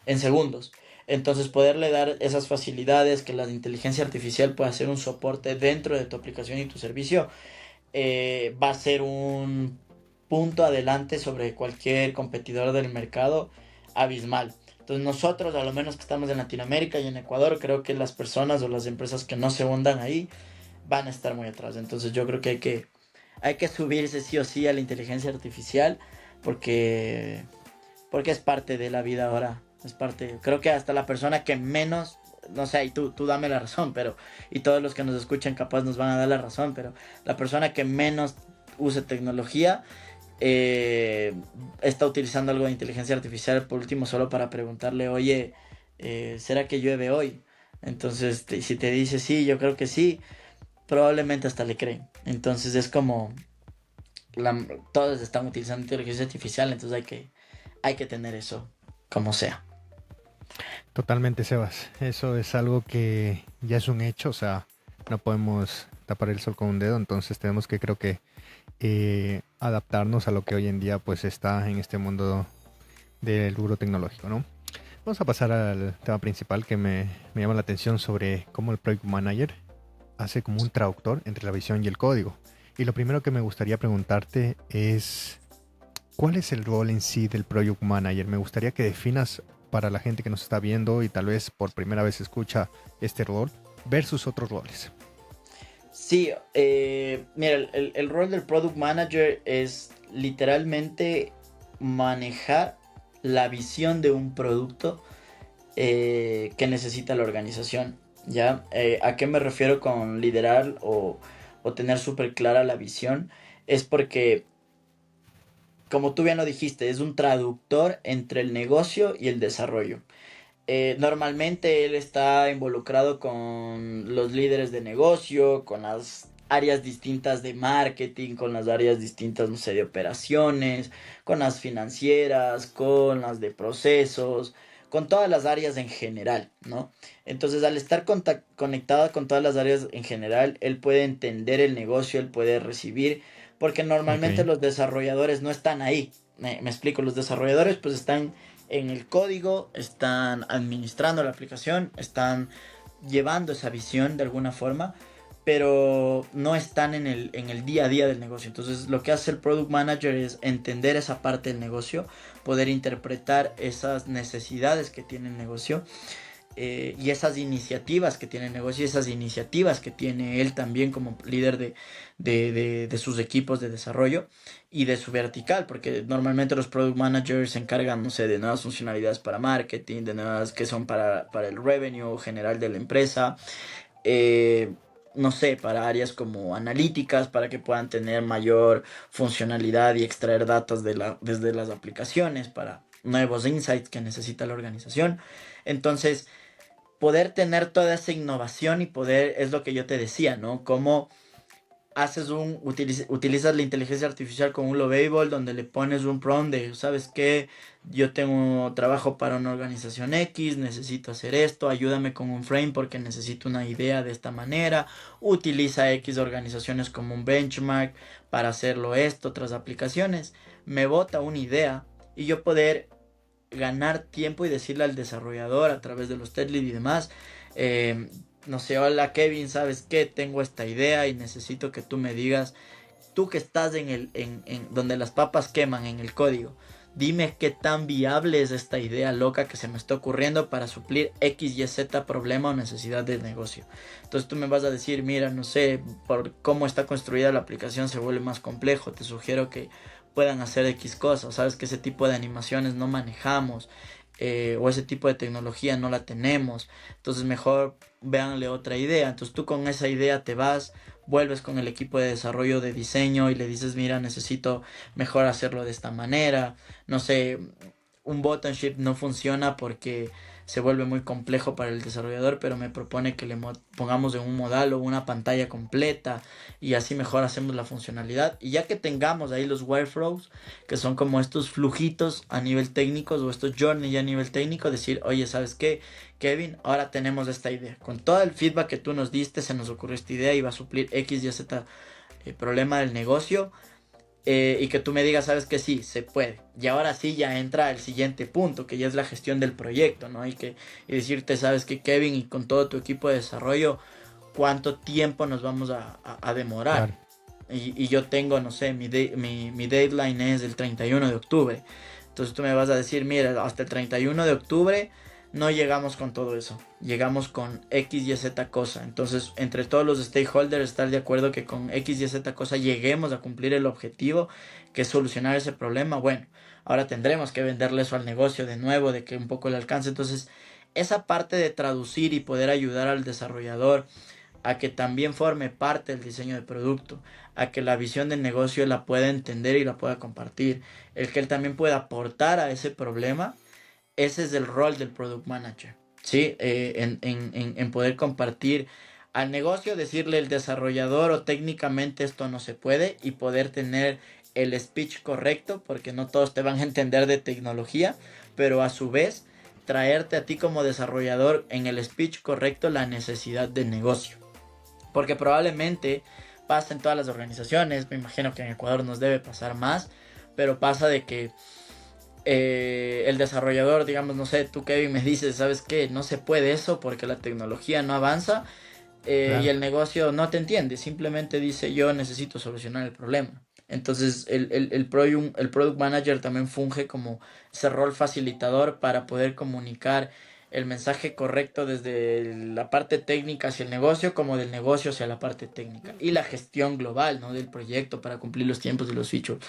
en segundos. Entonces poderle dar esas facilidades, que la inteligencia artificial pueda hacer un soporte dentro de tu aplicación y tu servicio, va a ser un punto adelante sobre cualquier competidor del mercado abismal. Entonces nosotros, a lo menos que estamos en Latinoamérica y en Ecuador, creo que las personas o las empresas que no se hundan ahí van a estar muy atrás. Entonces yo creo que hay que subirse sí o sí a la inteligencia artificial porque porque es parte de la vida ahora. Es parte, creo que hasta la persona que menos, no sé, y tú dame la razón, pero, y todos los que nos escuchan capaz nos van a dar la razón, pero la persona que menos use tecnología eh, está utilizando algo de inteligencia artificial por último solo para preguntarle, oye, ¿será que llueve hoy? Entonces, si te dice sí, yo creo que sí, probablemente hasta le creen. Entonces es como, todos están utilizando inteligencia artificial, entonces hay que tener eso como sea. Totalmente, Sebas. Eso es algo que ya es un hecho, o sea, no podemos tapar el sol con un dedo, entonces tenemos que, creo que, adaptarnos a lo que hoy en día pues está en este mundo del rubro tecnológico, ¿no? Vamos a pasar al tema principal que me llama la atención sobre cómo el Project Manager hace como un traductor entre la visión y el código. Y lo primero que me gustaría preguntarte es, ¿cuál es el rol en sí del Project Manager? Me gustaría que definas para la gente que nos está viendo y tal vez por primera vez escucha este rol versus otros roles. Sí, mira, el rol del product manager es literalmente manejar la visión de un producto que necesita la organización. ¿Ya? ¿A qué me refiero con liderar o tener súper clara la visión? Es porque, como tú bien lo dijiste, es un traductor entre el negocio y el desarrollo. Normalmente él está involucrado con los líderes de negocio, con las áreas distintas de marketing, con las áreas distintas, no sé, de operaciones, con las financieras, con las de procesos, con todas las áreas en general, ¿no? Entonces, al estar conectado con todas las áreas en general, él puede entender el negocio, él puede recibir, porque Ok, normalmente los desarrolladores no están ahí. Me explico, los desarrolladores pues están en el código, están administrando la aplicación, están llevando esa visión de alguna forma, pero no están en el día a día del negocio. Entonces lo que hace el product manager es entender esa parte del negocio, poder interpretar esas necesidades que tiene el negocio y esas iniciativas que tiene el negocio y esas iniciativas que tiene él también como líder de sus equipos de desarrollo y de su vertical, porque normalmente los product managers se encargan, no sé, de nuevas funcionalidades para marketing, de nuevas que son para el revenue general de la empresa, eh, no sé, para áreas como analíticas, para que puedan tener mayor funcionalidad y extraer datos desde las aplicaciones, para nuevos insights que necesita la organización. Entonces, poder tener toda esa innovación y poder, es lo que yo te decía, ¿no? Cómo utilizas la inteligencia artificial con un Lovable donde le pones un prompt de, ¿sabes qué? Yo tengo trabajo para una organización X, necesito hacer esto, ayúdame con un frame porque necesito una idea de esta manera. Utiliza X organizaciones como un benchmark para hacerlo esto, otras aplicaciones. Me bota una idea y yo poder ganar tiempo y decirle al desarrollador a través de los test lead y demás, eh, no sé, hola Kevin, ¿sabes qué? Tengo esta idea y necesito que tú me digas, tú que estás en donde las papas queman en el código, dime qué tan viable es esta idea loca que se me está ocurriendo para suplir X, Y, Z problema o necesidad del negocio. Entonces tú me vas a decir, mira, no sé, por cómo está construida la aplicación se vuelve más complejo, te sugiero que puedan hacer X cosas, sabes que ese tipo de animaciones no manejamos. O ese tipo de tecnología no la tenemos, entonces mejor véanle otra idea. Entonces tú con esa idea te vas, vuelves con el equipo de desarrollo de diseño y le dices, mira, necesito mejor hacerlo de esta manera. No sé, un button ship no funciona porque se vuelve muy complejo para el desarrollador, pero me propone que le pongamos en un modal o una pantalla completa y así mejor hacemos la funcionalidad. Y ya que tengamos ahí los wireflows, que son como estos flujitos a nivel técnico o estos journey a nivel técnico, decir, oye, ¿sabes qué? Kevin, ahora tenemos esta idea. Con todo el feedback que tú nos diste, se nos ocurrió esta idea y va a suplir X y Z problema del negocio. Y que tú me digas, sabes que sí, se puede. Y ahora sí ya entra el siguiente punto, que ya es la gestión del proyecto, ¿no? Y decirte, sabes que Kevin y con todo tu equipo de desarrollo, ¿cuánto tiempo nos vamos a demorar? claro. Y yo tengo, no sé, mi deadline es el 31 de octubre. Entonces tú me vas a decir, mira, hasta el 31 de octubre no llegamos con todo eso. Llegamos con X, Y, Z cosa. Entonces, entre todos los stakeholders, estar de acuerdo que con X, Y, Z cosa lleguemos a cumplir el objetivo, que es solucionar ese problema. Bueno, ahora tendremos que venderle eso al negocio de nuevo, de que un poco le alcance. Entonces, esa parte de traducir y poder ayudar al desarrollador a que también forme parte del diseño de producto, a que la visión del negocio la pueda entender y la pueda compartir, el que él también pueda aportar a ese problema, ese es el rol del product manager, ¿sí? En poder compartir al negocio, decirle el desarrollador o técnicamente esto no se puede y poder tener el speech correcto, porque no todos te van a entender de tecnología, pero a su vez traerte a ti como desarrollador en el speech correcto la necesidad del negocio. Porque probablemente pasa en todas las organizaciones, me imagino que en Ecuador nos debe pasar más, pero pasa de que el desarrollador, digamos, no sé, tú Kevin me dices, ¿sabes qué? No se puede eso porque la tecnología no avanza y Claro. el negocio no te entiende, simplemente dice yo necesito solucionar el problema. Entonces el product manager también funge como ese rol facilitador para poder comunicar el mensaje correcto desde la parte técnica hacia el negocio como del negocio hacia la parte técnica y la gestión global, ¿no? Del proyecto para cumplir los tiempos de los features.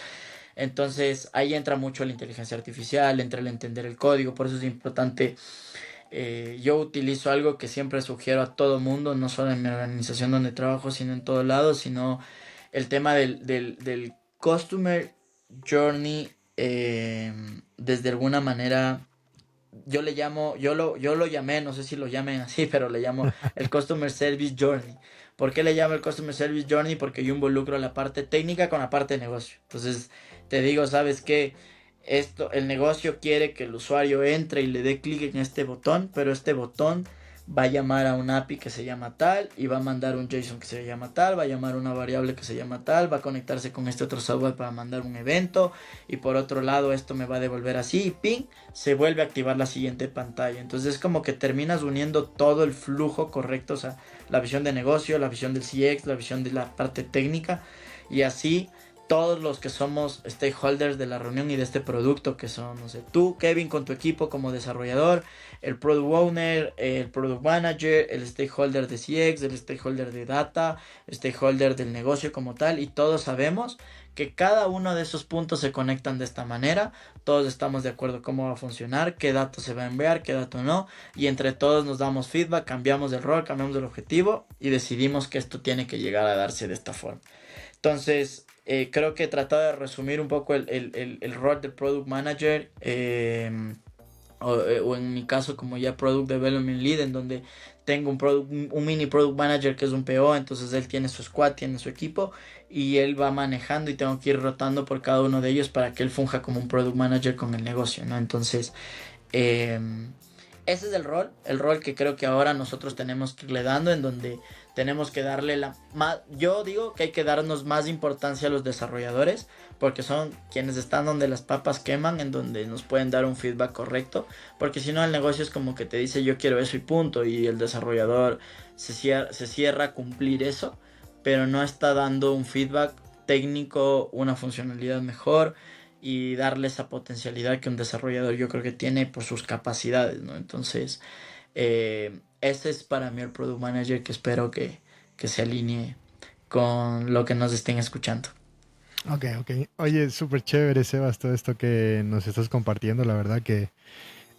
Entonces ahí entra mucho la inteligencia artificial, entra el entender el código, por eso es importante. Yo utilizo algo que siempre sugiero a todo mundo, no solo en mi organización donde trabajo, sino en todos lados, sino el tema del Customer Journey, desde alguna manera, yo le llamo, yo lo llamé, no sé si lo llamen así, pero le llamo el Customer Service Journey. ¿Por qué le llamo el Customer Service Journey? Porque yo involucro la parte técnica con la parte de negocio. Entonces, te digo, ¿sabes qué? Esto, el negocio quiere que el usuario entre y le dé clic en este botón, pero este botón va a llamar a un API que se llama tal y va a mandar un JSON que se llama tal, va a llamar una variable que se llama tal, va a conectarse con este otro software para mandar un evento y por otro lado esto me va a devolver así y ping, se vuelve a activar la siguiente pantalla. Entonces es como que terminas uniendo todo el flujo correcto, o sea, la visión de negocio, la visión del CX, la visión de la parte técnica y así todos los que somos stakeholders de la reunión y de este producto, que son, no sé, tú, Kevin, con tu equipo como desarrollador, el product owner, el product manager, el stakeholder de CX, el stakeholder de data, el stakeholder del negocio como tal, y todos sabemos que cada uno de esos puntos se conectan de esta manera, todos estamos de acuerdo cómo va a funcionar, qué datos se va a enviar, qué datos no, y entre todos nos damos feedback, cambiamos el rol, cambiamos el objetivo y decidimos que esto tiene que llegar a darse de esta forma. Entonces, creo que he tratado de resumir un poco el rol del Product Manager, o en mi caso como ya Product Development Lead, en donde tengo un mini Product Manager que es un PO, entonces él tiene su squad, tiene su equipo, y él va manejando y tengo que ir rotando por cada uno de ellos para que él funja como un Product Manager con el negocio, ¿no? Entonces, eh, ese es el rol que creo que ahora nosotros tenemos que irle dando, en donde tenemos que darle la más, yo digo que hay que darnos más importancia a los desarrolladores, porque son quienes están donde las papas queman, en donde nos pueden dar un feedback correcto, porque si no el negocio es como que te dice yo quiero eso y punto, y el desarrollador se cierra a cumplir eso, pero no está dando un feedback técnico, una funcionalidad mejor y darle esa potencialidad que un desarrollador yo creo que tiene por sus capacidades, ¿no? Entonces, ese es para mí el Product Manager que espero que se alinee con lo que nos estén escuchando. Ok, ok. Oye, súper chévere, Sebas, todo esto que nos estás compartiendo. La verdad que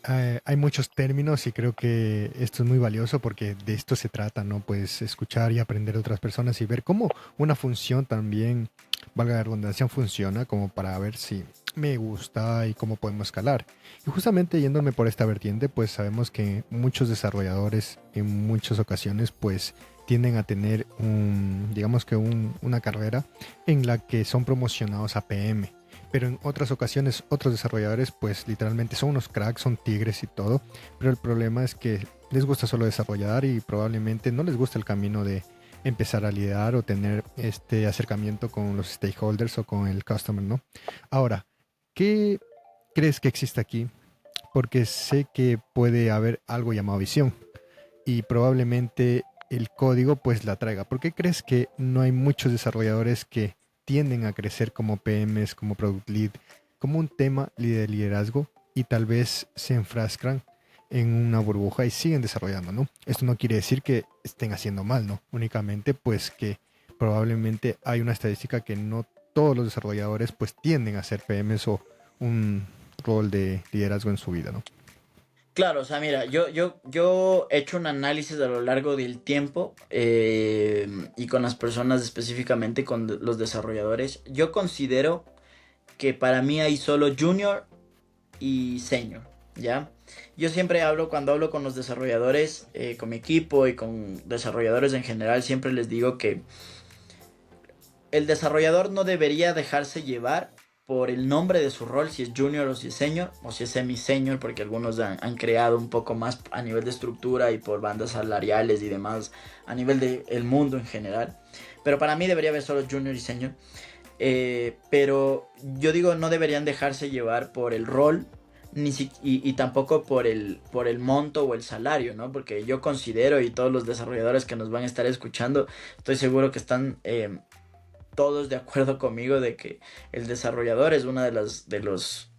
hay muchos términos y creo que esto es muy valioso porque de esto se trata, ¿no? Pues escuchar y aprender de otras personas y ver cómo una función también, valga la redundancia, funciona como para ver si me gusta y cómo podemos escalar. Y justamente yéndome por esta vertiente, pues sabemos que muchos desarrolladores en muchas ocasiones pues tienden a tener digamos que una carrera en la que son promocionados a PM, pero en otras ocasiones otros desarrolladores pues literalmente son unos cracks, son tigres y todo, pero el problema es que les gusta solo desarrollar y probablemente no les gusta el camino de empezar a liderar o tener este acercamiento con los stakeholders o con el customer, ¿no? Ahora, ¿qué crees que existe aquí? Porque sé que puede haber algo llamado visión y probablemente el código pues la traiga. ¿Por qué crees que no hay muchos desarrolladores que tienden a crecer como PMs, como Product Lead, como un tema de liderazgo y tal vez se enfrascan en una burbuja y siguen desarrollando, ¿no? Esto no quiere decir que estén haciendo mal, ¿no? Únicamente pues que probablemente hay una estadística que no todos los desarrolladores pues tienden a ser PMs o un rol de liderazgo en su vida, ¿no? Claro, o sea, mira, yo he hecho un análisis a lo largo del tiempo y con las personas específicamente, con los desarrolladores. Yo considero que para mí hay solo junior y senior, ¿ya? Yo siempre hablo, cuando hablo con los desarrolladores, con mi equipo y con desarrolladores en general, siempre les digo que el desarrollador no debería dejarse llevar por el nombre de su rol, si es junior o si es senior, o si es semi-senior, porque algunos han creado un poco más a nivel de estructura y por bandas salariales y demás, a nivel del mundo en general. Pero para mí debería haber solo junior y senior. Pero yo digo, no deberían dejarse llevar por el rol y tampoco por el monto o el salario, ¿no? Porque yo considero, y todos los desarrolladores que nos van a estar escuchando, estoy seguro que están todos de acuerdo conmigo de que el desarrollador es uno de los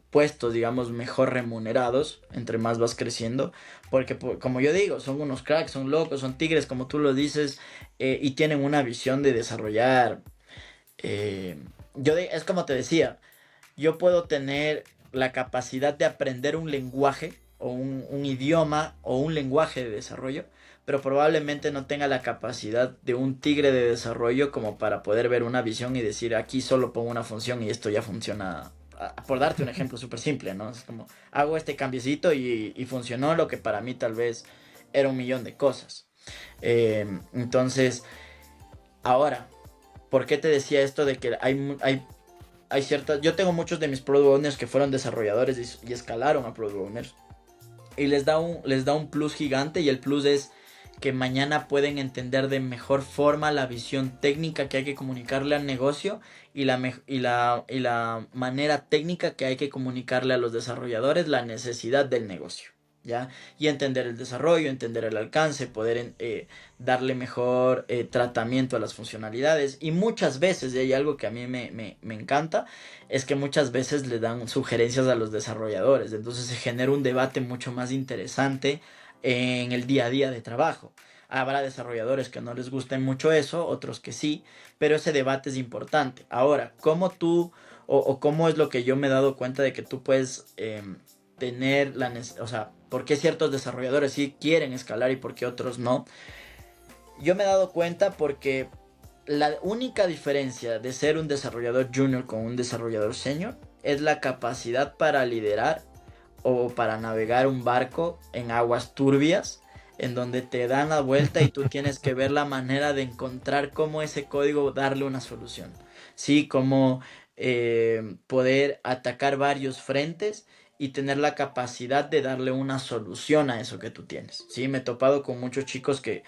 puestos, digamos, mejor remunerados entre más vas creciendo, porque como yo digo, son unos cracks, son locos, son tigres, como tú lo dices, y tienen una visión de desarrollar. eh, es como te decía, yo puedo tener la capacidad de aprender un lenguaje o un idioma o un lenguaje de desarrollo, pero probablemente no tenga la capacidad de un tigre de desarrollo como para poder ver una visión y decir aquí solo pongo una función y esto ya funciona. Por darte un ejemplo súper simple, ¿no? Es como hago este cambiecito y funcionó lo que para mí tal vez era un millón de cosas. Entonces, ahora, ¿por qué te decía esto de que hay ciertas... Yo tengo muchos de mis product owners que fueron desarrolladores y escalaron a product owners. Y les da un plus gigante, y el plus es que mañana pueden entender de mejor forma la visión técnica que hay que comunicarle al negocio y la manera técnica que hay que comunicarle a los desarrolladores la necesidad del negocio. ¿Ya? Y entender el desarrollo, entender el alcance, poder darle mejor tratamiento a las funcionalidades. Y muchas veces, y hay algo que a mí me encanta, es que muchas veces le dan sugerencias a los desarrolladores. Entonces se genera un debate mucho más interesante en el día a día de trabajo. Habrá desarrolladores que no les gusten mucho eso, otros que sí, pero ese debate es importante. Ahora, ¿cómo tú o cómo es lo que yo me he dado cuenta de que tú puedes tener o sea, por qué ciertos desarrolladores sí quieren escalar y por qué otros no? Yo me he dado cuenta porque la única diferencia de ser un desarrollador junior con un desarrollador senior es la capacidad para liderar o para navegar un barco en aguas turbias, en donde te dan la vuelta y tú tienes que ver la manera de encontrar cómo ese código darle una solución. Sí, cómo poder atacar varios frentes y tener la capacidad de darle una solución a eso que tú tienes. Sí, me he topado con muchos chicos que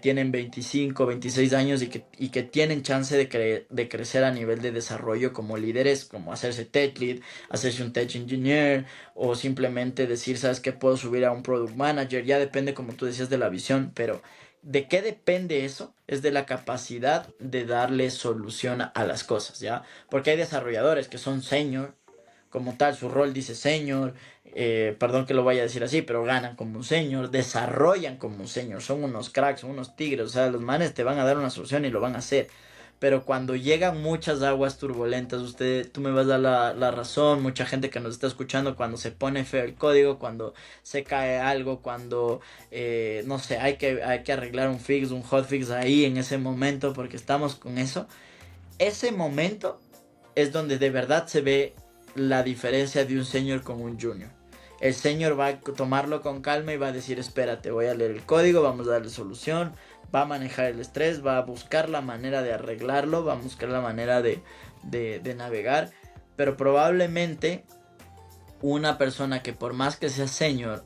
tienen 25, 26 años y que tienen chance de crecer a nivel de desarrollo como líderes, como hacerse tech lead, hacerse un tech engineer, o simplemente decir, ¿sabes qué? Puedo subir a un product manager. Ya depende, como tú decías, de la visión, pero ¿de qué depende eso? Es de la capacidad de darle solución a las cosas, ¿ya? Porque hay desarrolladores que son senior, como tal, su rol dice senior, perdón que lo vaya a decir así, pero ganan como un senior, desarrollan como un senior, son unos cracks, son unos tigres, o sea, los manes te van a dar una solución y lo van a hacer. Pero cuando llegan muchas aguas turbulentas, tú me vas a dar la razón, mucha gente que nos está escuchando, cuando se pone feo el código, cuando se cae algo, cuando, no sé, hay que arreglar un fix, un hotfix ahí en ese momento, porque estamos con eso. Ese momento es donde de verdad se ve la diferencia de un senior con un junior. El senior va a tomarlo con calma y va a decir, espérate, voy a leer el código, vamos a darle solución, va a manejar el estrés, va a buscar la manera de arreglarlo, va a buscar la manera de navegar. Pero probablemente una persona que por más que sea senior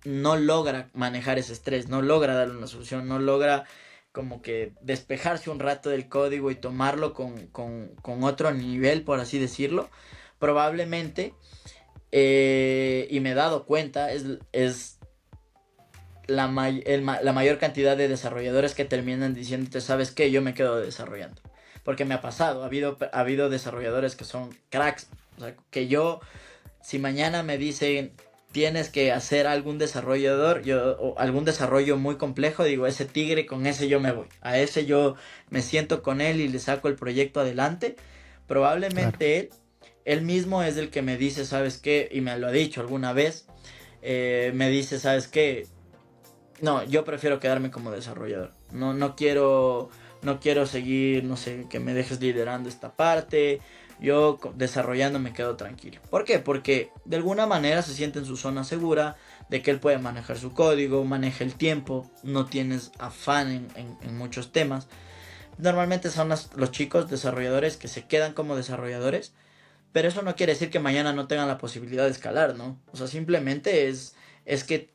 no logra manejar ese estrés, no logra darle una solución, no logra como que despejarse un rato del código y tomarlo con otro nivel, por así decirlo, probablemente, y me he dado cuenta, es la mayor cantidad de desarrolladores que terminan diciéndote, ¿sabes qué? Yo me quedo desarrollando. Porque me ha pasado, ha habido desarrolladores que son cracks, o sea, que yo, si mañana me dicen tienes que hacer algún o algún desarrollo muy complejo, digo, ese tigre, con ese yo me voy. A ese yo me siento con él y le saco el proyecto adelante. Claro. Probablemente él él mismo es el que me dice, ¿sabes qué? Y me lo ha dicho alguna vez, me dice, ¿sabes qué? No, yo prefiero quedarme como desarrollador. No quiero seguir, no sé, que me dejes liderando esta parte. Yo desarrollando me quedo tranquilo. ¿Por qué? Porque de alguna manera se siente en su zona segura de que él puede manejar su código, maneja el tiempo, no tienes afán en muchos temas. Normalmente son los chicos desarrolladores que se quedan como desarrolladores, pero eso no quiere decir que mañana no tengan la posibilidad de escalar, ¿no? O sea, simplemente es que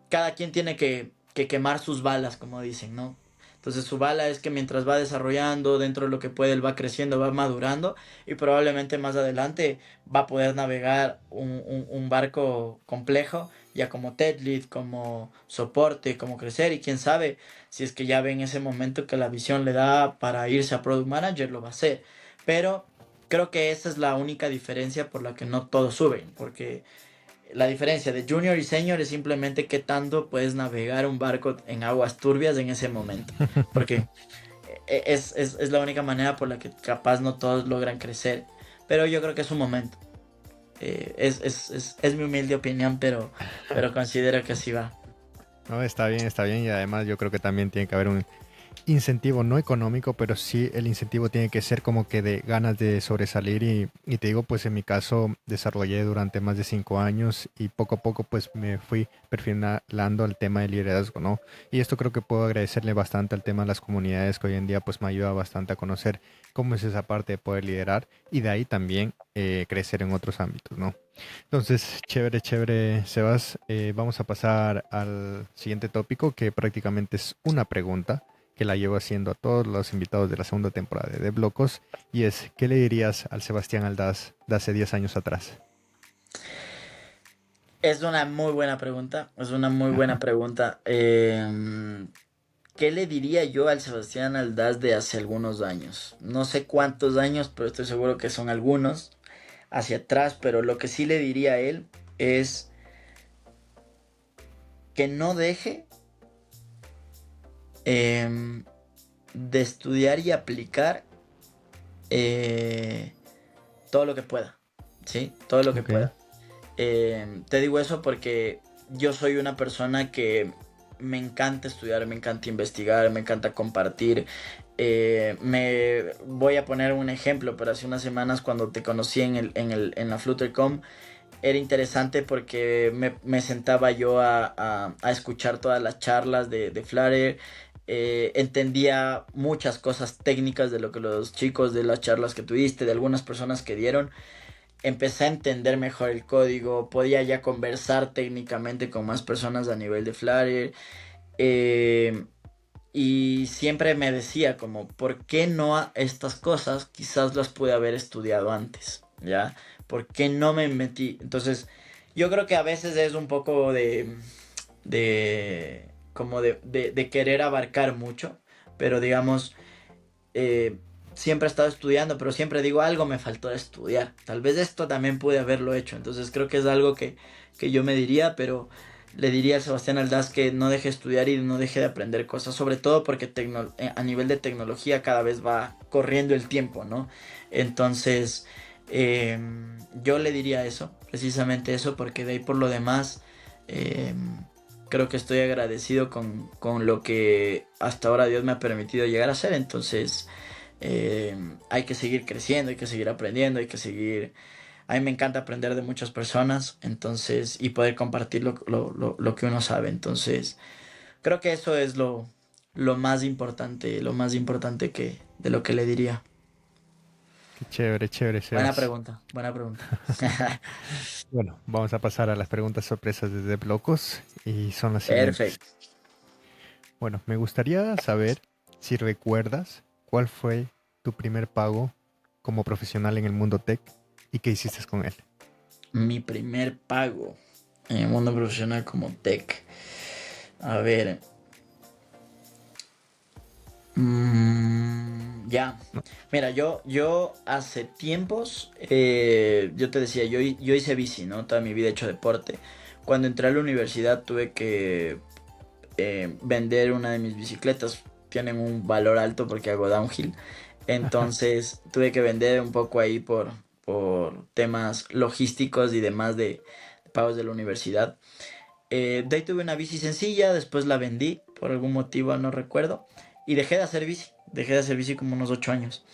cada quien tiene que quemar sus balas, como dicen, ¿no? Entonces su bala es que mientras va desarrollando, dentro de lo que puede, él va creciendo, va madurando y probablemente más adelante va a poder navegar un barco complejo, ya como tech lead, como soporte, como crecer y quién sabe si es que ya ve en ese momento que la visión le da para irse a product manager, lo va a hacer. Pero creo que esa es la única diferencia por la que no todos suben, porque la diferencia de junior y senior es simplemente qué tanto puedes navegar un barco en aguas turbias en ese momento. Porque es la única manera por la que capaz no todos logran crecer. Pero yo creo que es un momento. Es mi humilde opinión, pero considero que así va. No, está bien y además yo creo que también tiene que haber un incentivo no económico, pero sí el incentivo tiene que ser como que de ganas de sobresalir y te digo, pues en mi caso desarrollé durante más de 5 años y poco a poco pues me fui perfilando el tema de liderazgo, ¿no? Y esto creo que puedo agradecerle bastante al tema de las comunidades que hoy en día pues me ayuda bastante a conocer cómo es esa parte de poder liderar y de ahí también crecer en otros ámbitos, ¿no? Entonces, chévere, chévere, Sebas. Vamos a pasar al siguiente tópico que prácticamente es una pregunta que la llevo haciendo a todos los invitados de la segunda temporada de Blocos y es, ¿qué le dirías al Sebastián Aldaz de hace 10 años atrás? Es una muy buena pregunta. Es una muy buena pregunta. ¿Qué le diría yo al Sebastián Aldaz de hace algunos años? No sé cuántos años, pero estoy seguro que son algunos hacia atrás. Pero lo que sí le diría a él es que no deje em, de estudiar y aplicar eh, todo lo que pueda. ¿Sí? Todo lo que Ok. pueda. Te digo eso porque yo soy una persona que me encanta estudiar, me encanta investigar, me encanta compartir. Me voy a poner un ejemplo, pero hace unas semanas cuando te conocí en la FlutterCom, era interesante porque me sentaba yo a escuchar todas las charlas de Flutter. Entendía muchas cosas técnicas de lo que los chicos de las charlas que tuviste, de algunas personas que dieron. Empecé a entender mejor el código, podía ya conversar técnicamente con más personas a nivel de Flutter. eh, y siempre me decía como, ¿por qué no estas cosas quizás las pude haber estudiado antes? ¿Ya? ¿Por qué no me metí? Entonces, yo creo que a veces es un poco como de querer abarcar mucho, pero digamos, eh, siempre he estado estudiando, pero siempre digo algo me faltó de estudiar. Tal vez esto también pude haberlo hecho. Entonces creo que es algo que yo me diría, pero le diría a Sebastián Aldaz que no deje de estudiar y no deje de aprender cosas, sobre todo porque a nivel de tecnología cada vez va corriendo el tiempo, ¿no? Entonces, yo le diría eso, precisamente eso, porque de ahí por lo demás, creo que estoy agradecido con lo que hasta ahora Dios me ha permitido llegar a ser. Entonces, hay que seguir creciendo, hay que seguir aprendiendo, hay que seguir... A mí me encanta aprender de muchas personas, entonces, y poder compartir lo que uno sabe. Entonces, creo que eso es lo más importante de lo que le diría. Qué chévere, chévere, Buena Sebas. pregunta, buena pregunta. Bueno, vamos a pasar a las preguntas sorpresas desde Blocos y son las siguientes. Perfecto. Bueno, me gustaría saber si recuerdas cuál fue tu primer pago como profesional en el mundo tech y qué hiciste con él. Mi primer pago en el mundo profesional como tech. A ver, ya. No. Mira, yo hace tiempos, yo te decía, yo hice bici, ¿no? Toda mi vida he hecho deporte. Cuando entré a la universidad tuve que vender una de mis bicicletas. Tienen un valor alto porque hago downhill. Entonces tuve que vender un poco ahí por temas logísticos y demás de pagos de la universidad. De ahí tuve una bici sencilla, después la vendí, por algún motivo no recuerdo, y dejé de hacer bici. Dejé de hacer bici como unos 8 años,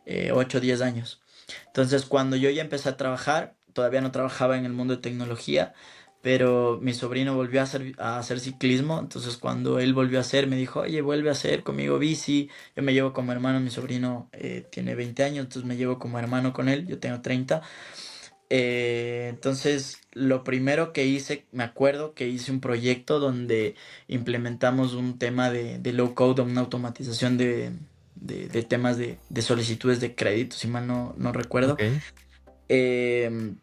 8 o 10 años. Entonces, cuando yo ya empecé a trabajar, todavía no trabajaba en el mundo de tecnología, pero mi sobrino volvió a hacer ciclismo. Entonces, cuando él volvió a hacer, me dijo, oye, vuelve a hacer conmigo bici. Yo me llevo como hermano, mi sobrino tiene 20 años, entonces me llevo como hermano con él, yo tengo 30. Entonces, lo primero que hice, me acuerdo que hice un proyecto donde implementamos un tema de low code, una automatización de temas de solicitudes de crédito, si mal no recuerdo. Ok, Em,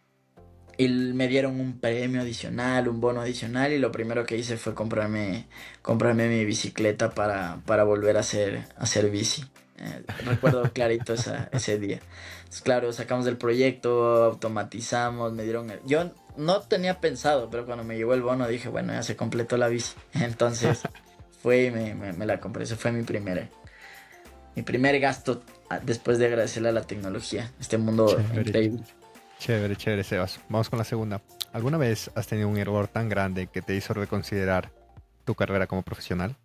y me dieron un premio adicional, un bono adicional, y lo primero que hice fue comprarme mi bicicleta para volver a hacer bici. Recuerdo clarito ese día. Entonces, claro, sacamos del proyecto, automatizamos, me dieron Yo no tenía pensado, pero cuando me llegó el bono dije, bueno, ya se completó la bici. Entonces fue y me la compré. Ese fue mi primer gasto, después de agradecerle a la tecnología. Este mundo chévere, increíble. chévere, chévere, Sebas. Vamos con la segunda. ¿Alguna vez has tenido un error tan grande que te hizo reconsiderar tu carrera como profesional?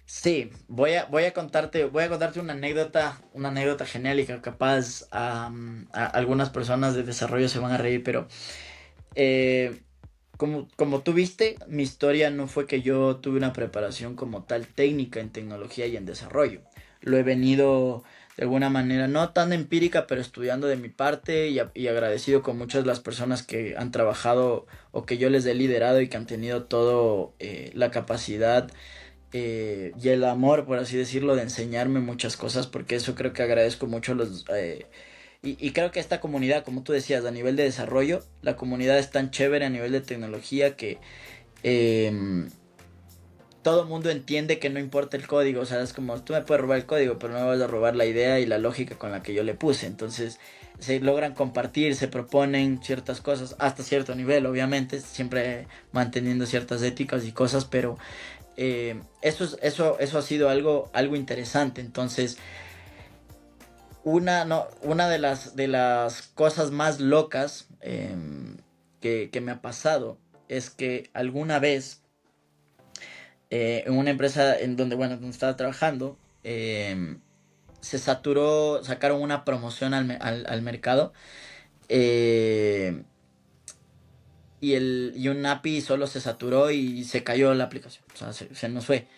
Sí, voy a contarte una anécdota genial y que capaz a algunas personas de desarrollo se van a reír, pero eh, como tú viste, mi historia no fue que yo tuve una preparación como tal técnica en tecnología y en desarrollo. Lo he venido de alguna manera, no tan empírica, pero estudiando de mi parte y agradecido con muchas de las personas que han trabajado o que yo les he liderado y que han tenido todo la capacidad y el amor, por así decirlo, de enseñarme muchas cosas, porque eso creo que agradezco mucho a los... y creo que esta comunidad, como tú decías, a nivel de desarrollo, la comunidad es tan chévere a nivel de tecnología que em, todo el mundo entiende que no importa el código. O sea, es como, tú me puedes robar el código, pero no me vas a robar la idea y la lógica con la que yo le puse. Entonces, se logran compartir, se proponen ciertas cosas, hasta cierto nivel, obviamente, siempre manteniendo ciertas éticas y cosas, pero eso ha sido algo interesante. Entonces, una de las cosas más locas que me ha pasado es que alguna vez en una empresa en donde, bueno, donde estaba trabajando, se saturó, sacaron una promoción al mercado, eh, y un API solo se saturó y se cayó la aplicación, o sea, se nos fue.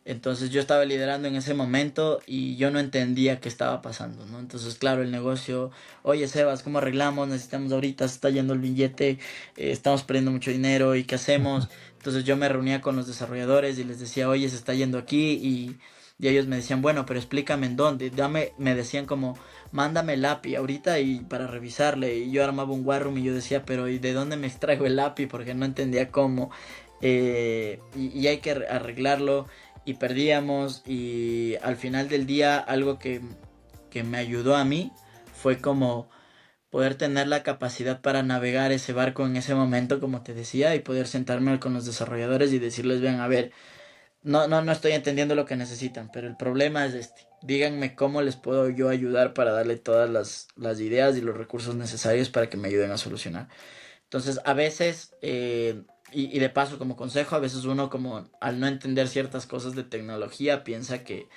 Entonces yo estaba liderando en ese momento y yo no entendía qué estaba pasando, ¿no? Entonces, claro, el negocio, oye Sebas, ¿cómo arreglamos? Necesitamos ahorita, se está yendo el billete, estamos perdiendo mucho dinero, ¿y qué hacemos? Entonces yo me reunía con los desarrolladores y les decía, oye, se está yendo aquí, y ellos me decían, bueno, pero explícame en dónde. Me decían como, mándame el API ahorita y para revisarle. Y yo armaba un war room y yo decía, pero ¿y de dónde me extraigo el API? Porque no entendía cómo. Y hay que arreglarlo y perdíamos, y al final del día algo que me ayudó a mí fue como poder tener la capacidad para navegar ese barco en ese momento, como te decía, y poder sentarme con los desarrolladores y decirles, ven, a ver, no estoy entendiendo lo que necesitan, pero el problema es este. Díganme cómo les puedo yo ayudar para darle todas las ideas y los recursos necesarios para que me ayuden a solucionar. Entonces, a veces, y de paso como consejo, a veces uno como al no entender ciertas cosas de tecnología piensa que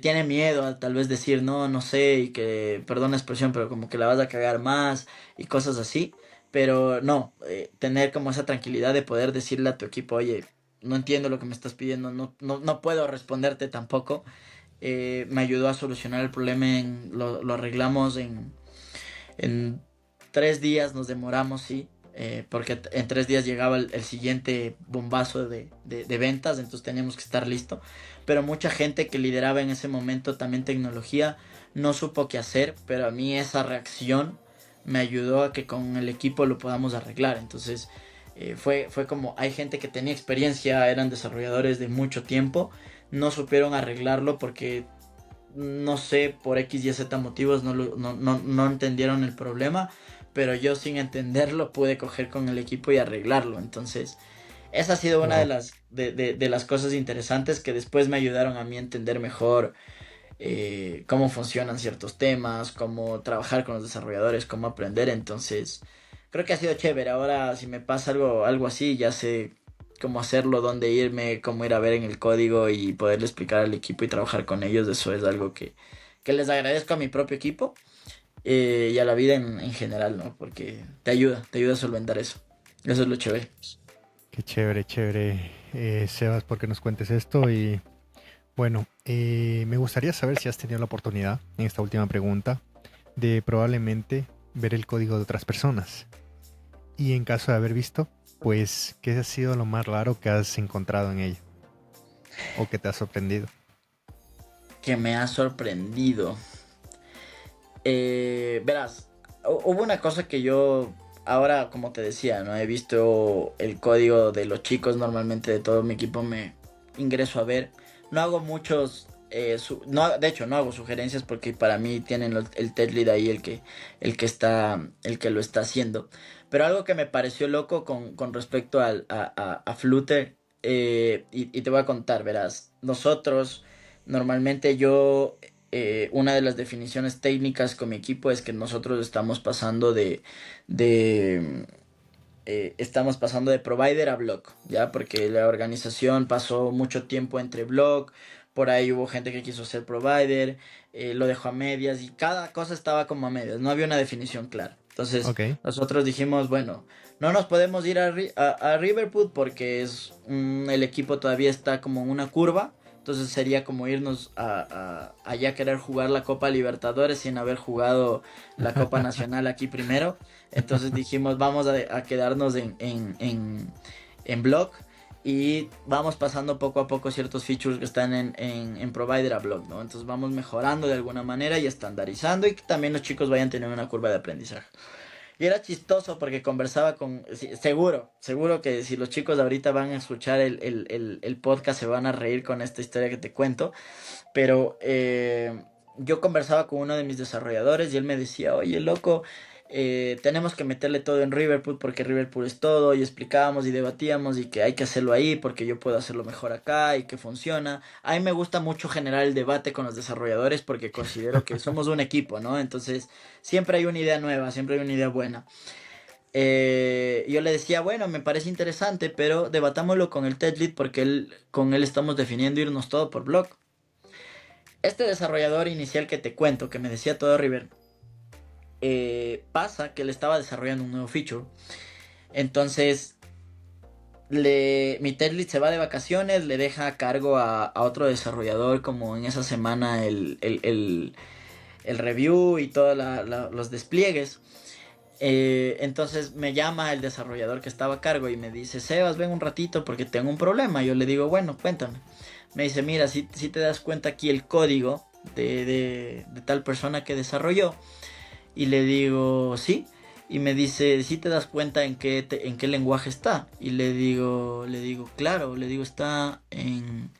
tiene miedo a tal vez decir no sé, y que, perdón la expresión, pero como que la vas a cagar más y cosas así. Pero no, tener como esa tranquilidad de poder decirle a tu equipo, oye, no entiendo lo que me estás pidiendo, no puedo responderte tampoco. Me ayudó a solucionar el problema, lo arreglamos en 3 días, nos demoramos, sí, porque en 3 días llegaba el siguiente bombazo de ventas, entonces teníamos que estar listo. Pero mucha gente que lideraba en ese momento también tecnología no supo qué hacer, pero a mí esa reacción me ayudó a que con el equipo lo podamos arreglar. Entonces fue como, hay gente que tenía experiencia, eran desarrolladores de mucho tiempo, no supieron arreglarlo porque no sé, por X y Z motivos no entendieron el problema, pero yo sin entenderlo pude coger con el equipo y arreglarlo. Entonces, esa ha sido una de Wow. las, de las cosas interesantes que después me ayudaron a mí a entender mejor cómo funcionan ciertos temas, cómo trabajar con los desarrolladores, cómo aprender. Entonces, creo que ha sido chévere. Ahora, si me pasa algo así, ya sé cómo hacerlo, dónde irme, cómo ir a ver en el código y poderle explicar al equipo y trabajar con ellos. Eso es algo que les agradezco a mi propio equipo y a la vida en general, ¿no? Porque te ayuda a solventar eso. Eso es lo chévere. Qué chévere, chévere, Sebas, porque nos cuentes esto. Y bueno, me gustaría saber si has tenido la oportunidad, en esta última pregunta, de probablemente ver el código de otras personas. Y en caso de haber visto, pues, ¿qué ha sido lo más raro que has encontrado en ella? ¿O que te ha sorprendido? Que me ha sorprendido. Verás, hubo una cosa que yo, ahora como te decía, no he visto el código de los chicos, normalmente de todo mi equipo me ingreso a ver. No hago muchos, no, de hecho no hago sugerencias porque para mí tienen el tech lead ahí el que lo está haciendo. Pero algo que me pareció loco con respecto a Flutter, y te voy a contar, verás, nosotros, normalmente una de las definiciones técnicas con mi equipo es que nosotros de estamos pasando de provider a block, ¿ya? Porque la organización pasó mucho tiempo entre block, por ahí hubo gente que quiso ser provider, lo dejó a medias y cada cosa estaba como a medias, no había una definición clara. Entonces Ok. nosotros dijimos, bueno, no nos podemos ir a Riverwood porque el equipo todavía está como en una curva. Entonces sería como irnos a ya querer jugar la Copa Libertadores sin haber jugado la Copa Nacional aquí primero. Entonces dijimos, vamos a quedarnos en block y vamos pasando poco a poco ciertos features que están en provider a block, ¿no? Entonces vamos mejorando de alguna manera y estandarizando y que también los chicos vayan teniendo una curva de aprendizaje. Y era chistoso porque conversaba con... sí, seguro que si los chicos ahorita van a escuchar el podcast se van a reír con esta historia que te cuento. Pero yo conversaba con uno de mis desarrolladores y él me decía, oye, loco, tenemos que meterle todo en Riverpool porque Riverpool es todo. Y explicábamos y debatíamos y que hay que hacerlo ahí porque yo puedo hacerlo mejor acá y que funciona. A mí me gusta mucho generar el debate con los desarrolladores porque considero que somos un equipo, ¿no? Entonces siempre hay una idea nueva, siempre hay una idea buena. Yo le decía, bueno, me parece interesante, pero debatámoslo con el tech lead porque con él estamos definiendo irnos todo por blog. Este desarrollador inicial que te cuento, que me decía todo River, pasa que le estaba desarrollando un nuevo feature. Entonces, mi tech lead se va de vacaciones, le deja a cargo a otro desarrollador como en esa semana el review y todos los despliegues. Entonces me llama el desarrollador que estaba a cargo y me dice, Sebas, ven un ratito porque tengo un problema. Yo le digo, bueno, cuéntame. Me dice, mira, si te das cuenta aquí el código de tal persona que desarrolló. Y le digo, sí. Y me dice, si te das cuenta en qué lenguaje está. Y le digo, claro, le digo, está en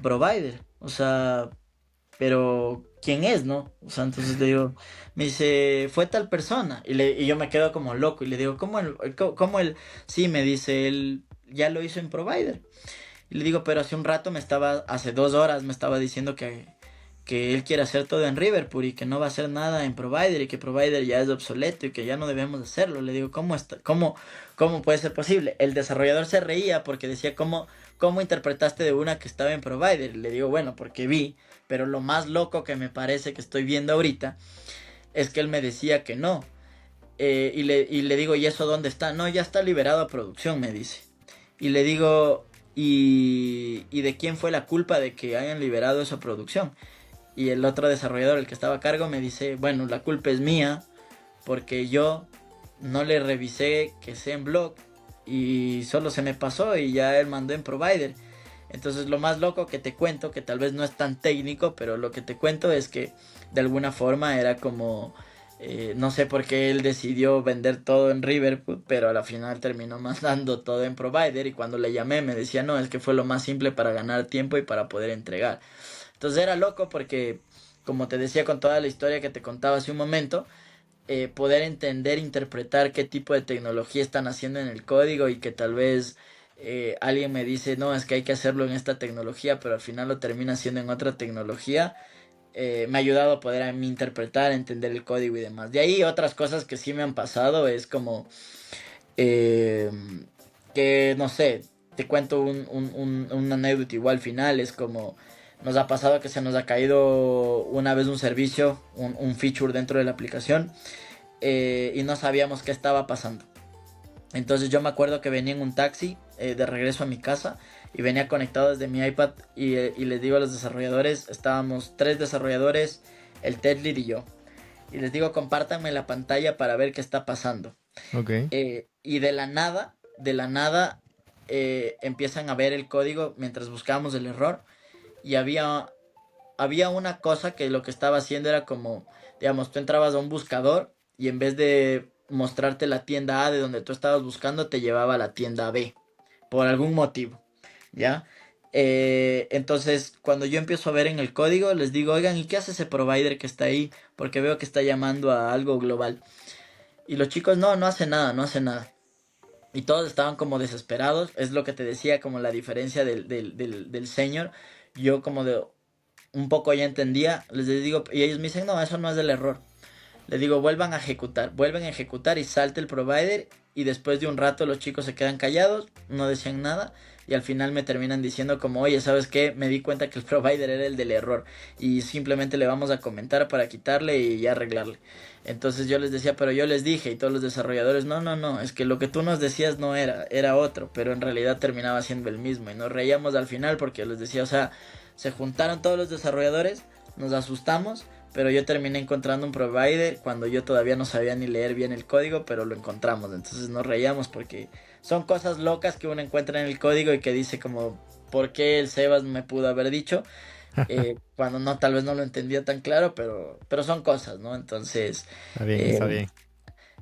provider. O sea, pero ¿quién es, no? O sea, entonces le digo, me dice, fue tal persona. Y yo me quedo como loco y le digo, ¿cómo él? Sí, me dice, él ya lo hizo en provider. Y le digo, pero hace 2 horas me estaba diciendo que él quiere hacer todo en Riverpool y que no va a hacer nada en provider y que provider ya es obsoleto y que ya no debemos hacerlo. Le digo, ¿cómo puede ser posible? El desarrollador se reía porque decía, ¿cómo interpretaste de una que estaba en provider? Y le digo, bueno, porque vi, pero lo más loco que me parece que estoy viendo ahorita es que él me decía que no. Y le digo, ¿y eso dónde está? No, ya está liberado a producción, me dice. Y le digo, ¿y de quién fue la culpa de que hayan liberado esa producción? Y el otro desarrollador, el que estaba a cargo, me dice, bueno, la culpa es mía porque yo no le revisé que sea en blog y solo se me pasó y ya él mandó en provider. Entonces lo más loco que te cuento, que tal vez no es tan técnico, pero lo que te cuento es que de alguna forma era como, no sé por qué él decidió vender todo en Riverwood, pero a la final terminó mandando todo en provider y cuando le llamé me decía, no, es que fue lo más simple para ganar tiempo y para poder entregar. Entonces era loco porque, como te decía con toda la historia que te contaba hace un momento, poder entender, interpretar qué tipo de tecnología están haciendo en el código y que tal vez alguien me dice, no, es que hay que hacerlo en esta tecnología, pero al final lo termina haciendo en otra tecnología, me ha ayudado a poder a mí interpretar, entender el código y demás. De ahí otras cosas que sí me han pasado es como eh, que, no sé, te cuento una anécdota igual final, es como nos ha pasado que se nos ha caído una vez un servicio, un feature dentro de la aplicación y no sabíamos qué estaba pasando. Entonces yo me acuerdo que venía en un taxi de regreso a mi casa y venía conectado desde mi iPad y les digo a los desarrolladores, estábamos 3 desarrolladores, el tech lead y yo. Y les digo, compártanme la pantalla para ver qué está pasando. Ok, Y de la nada, empiezan a ver el código mientras buscábamos el error. Y había una cosa que lo que estaba haciendo era como, digamos, tú entrabas a un buscador y en vez de mostrarte la tienda A de donde tú estabas buscando, te llevaba a la tienda B, por algún motivo, ¿ya? Entonces, cuando yo empiezo a ver en el código, les digo, oigan, ¿y qué hace ese provider que está ahí? Porque veo que está llamando a algo global. Y los chicos, no, no hace nada, no hace nada. Y todos estaban como desesperados. Es lo que te decía, como la diferencia del señor. Yo como de un poco ya entendía. Les digo, y ellos me dicen, no, eso no es del error. Le digo, vuelven a ejecutar y salte el provider. Y después de un rato los chicos se quedan callados, no decían nada. Y al final me terminan diciendo como, oye, ¿sabes qué? Me di cuenta que el provider era el del error. Y simplemente le vamos a comentar para quitarle y arreglarle. Entonces yo les decía, pero yo les dije, y todos los desarrolladores, no, no, no, es que lo que tú nos decías no era otro, pero en realidad terminaba siendo el mismo. Y nos reíamos al final porque yo les decía, o sea, se juntaron todos los desarrolladores, nos asustamos, pero yo terminé encontrando un provider cuando yo todavía no sabía ni leer bien el código, pero lo encontramos. Entonces nos reíamos porque son cosas locas que uno encuentra en el código y que dice como, ¿por qué el Sebas me pudo haber dicho? Cuando no, tal vez no lo entendía tan claro, pero son cosas, ¿no? Entonces, está bien, eh, está bien.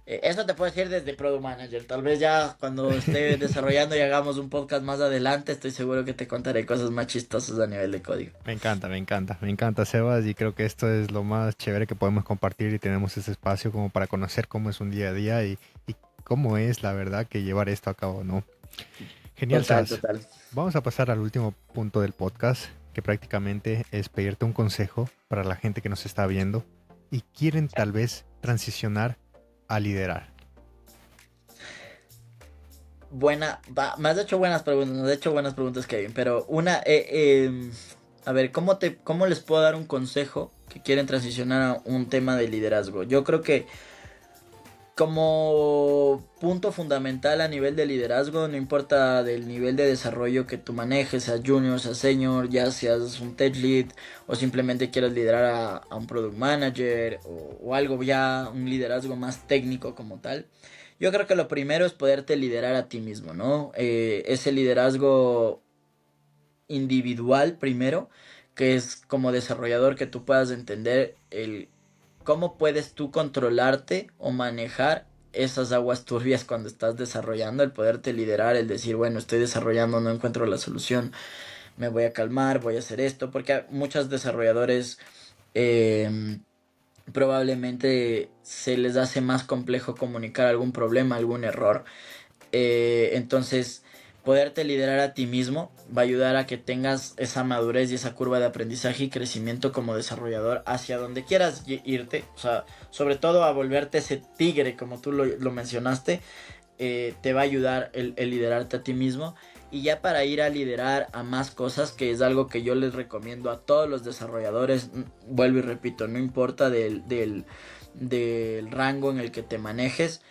eso te puedo decir desde Product Manager. Tal vez ya cuando esté desarrollando y hagamos un podcast más adelante, estoy seguro que te contaré cosas más chistosas a nivel de código. Me encanta, me encanta, me encanta, Sebas, y creo que esto es lo más chévere que podemos compartir y tenemos ese espacio como para conocer cómo es un día a día y cómo es la verdad que llevar esto a cabo, ¿no? Genial, Total, Sebas. total. Vamos a pasar al último punto del podcast, que prácticamente es pedirte un consejo para la gente que nos está viendo y quieren tal vez transicionar a liderar. Me has hecho buenas preguntas, me has hecho buenas preguntas, Kevin, pero a ver, ¿cómo les puedo dar un consejo que quieren transicionar a un tema de liderazgo? Yo creo que como punto fundamental a nivel de liderazgo, no importa del nivel de desarrollo que tú manejes, seas junior, seas senior, ya seas un tech lead o simplemente quieras liderar a un product manager o algo ya, un liderazgo más técnico como tal. Yo creo que lo primero es poderte liderar a ti mismo, ¿no? Ese liderazgo individual primero, que es como desarrollador que tú puedas entender el cómo puedes tú controlarte o manejar esas aguas turbias cuando estás desarrollando, el poderte liderar, el decir, bueno, estoy desarrollando, no encuentro la solución, me voy a calmar, voy a hacer esto, porque a muchos desarrolladores eh, probablemente se les hace más complejo comunicar algún problema, algún error. Entonces, poderte liderar a ti mismo va a ayudar a que tengas esa madurez y esa curva de aprendizaje y crecimiento como desarrollador hacia donde quieras irte. O sea, sobre todo a volverte ese tigre, como tú lo mencionaste, te va a ayudar el liderarte a ti mismo. Y ya para ir a liderar a más cosas, que es algo que yo les recomiendo a todos los desarrolladores, vuelvo y repito, no importa del rango en el que te manejes,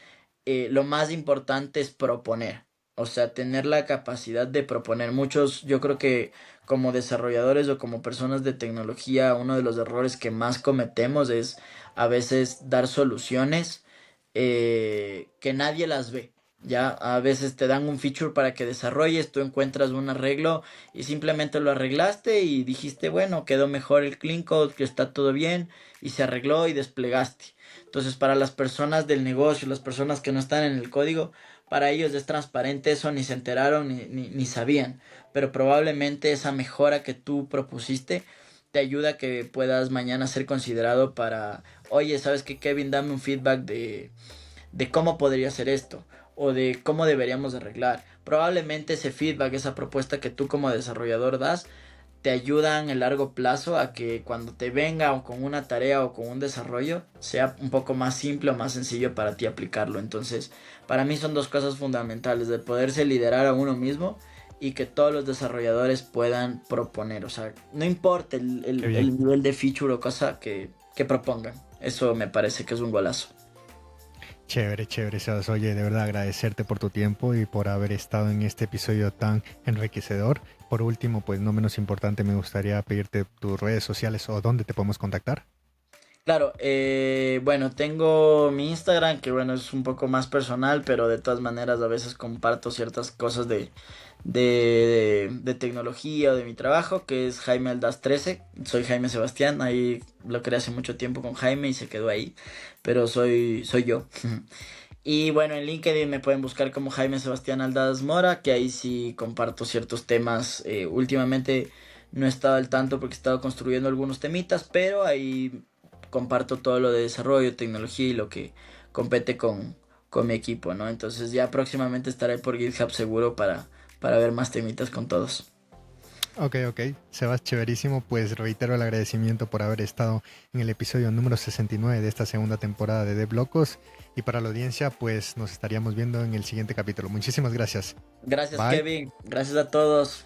lo más importante es proponer. O sea, tener la capacidad de proponer. Muchos, yo creo que como desarrolladores o como personas de tecnología, uno de los errores que más cometemos es a veces dar soluciones que nadie las ve. Ya a veces te dan un feature para que desarrolles, tú encuentras un arreglo y simplemente lo arreglaste y dijiste, bueno, quedó mejor el clean code, que está todo bien y se arregló y desplegaste. Entonces, para las personas del negocio, las personas que no están en el código, para ellos es transparente eso, ni se enteraron ni sabían. Pero probablemente esa mejora que tú propusiste te ayuda a que puedas mañana ser considerado para, oye, ¿sabes qué, Kevin? Dame un feedback de cómo podría ser esto o de cómo deberíamos arreglar. Probablemente ese feedback, esa propuesta que tú como desarrollador das, te ayudan en largo plazo a que cuando te venga o con una tarea o con un desarrollo sea un poco más simple o más sencillo para ti aplicarlo. Entonces, para mí son dos cosas fundamentales, de poderse liderar a uno mismo y que todos los desarrolladores puedan proponer. O sea, no importa Qué bien. el nivel de feature o cosa que propongan. Eso me parece que es un golazo. Chévere, chévere, Sebas. Oye, de verdad agradecerte por tu tiempo y por haber estado en este episodio tan enriquecedor. Por último, pues no menos importante, me gustaría pedirte tus redes sociales o dónde te podemos contactar. Claro, bueno, tengo mi Instagram, que bueno, es un poco más personal, pero de todas maneras a veces comparto ciertas cosas de tecnología o de mi trabajo, que es Jaime Aldaz 13. Soy Jaime Sebastián, ahí lo creé hace mucho tiempo con Jaime y se quedó ahí, pero soy yo. Y bueno, en LinkedIn me pueden buscar como Jaime Sebastián Aldaz Mora, que ahí sí comparto ciertos temas. Últimamente no he estado al tanto porque he estado construyendo algunos temitas, pero ahí comparto todo lo de desarrollo, tecnología y lo que compete con mi equipo, ¿no? Entonces ya próximamente estaré por GitHub seguro para ver más temitas con todos. Ok, ok. Sebas, chéverísimo. Pues reitero el agradecimiento por haber estado en el episodio número 69 de esta segunda temporada de Locos. Y para la audiencia, pues nos estaríamos viendo en el siguiente capítulo. Muchísimas gracias. Gracias, Bye. Kevin. Gracias a todos.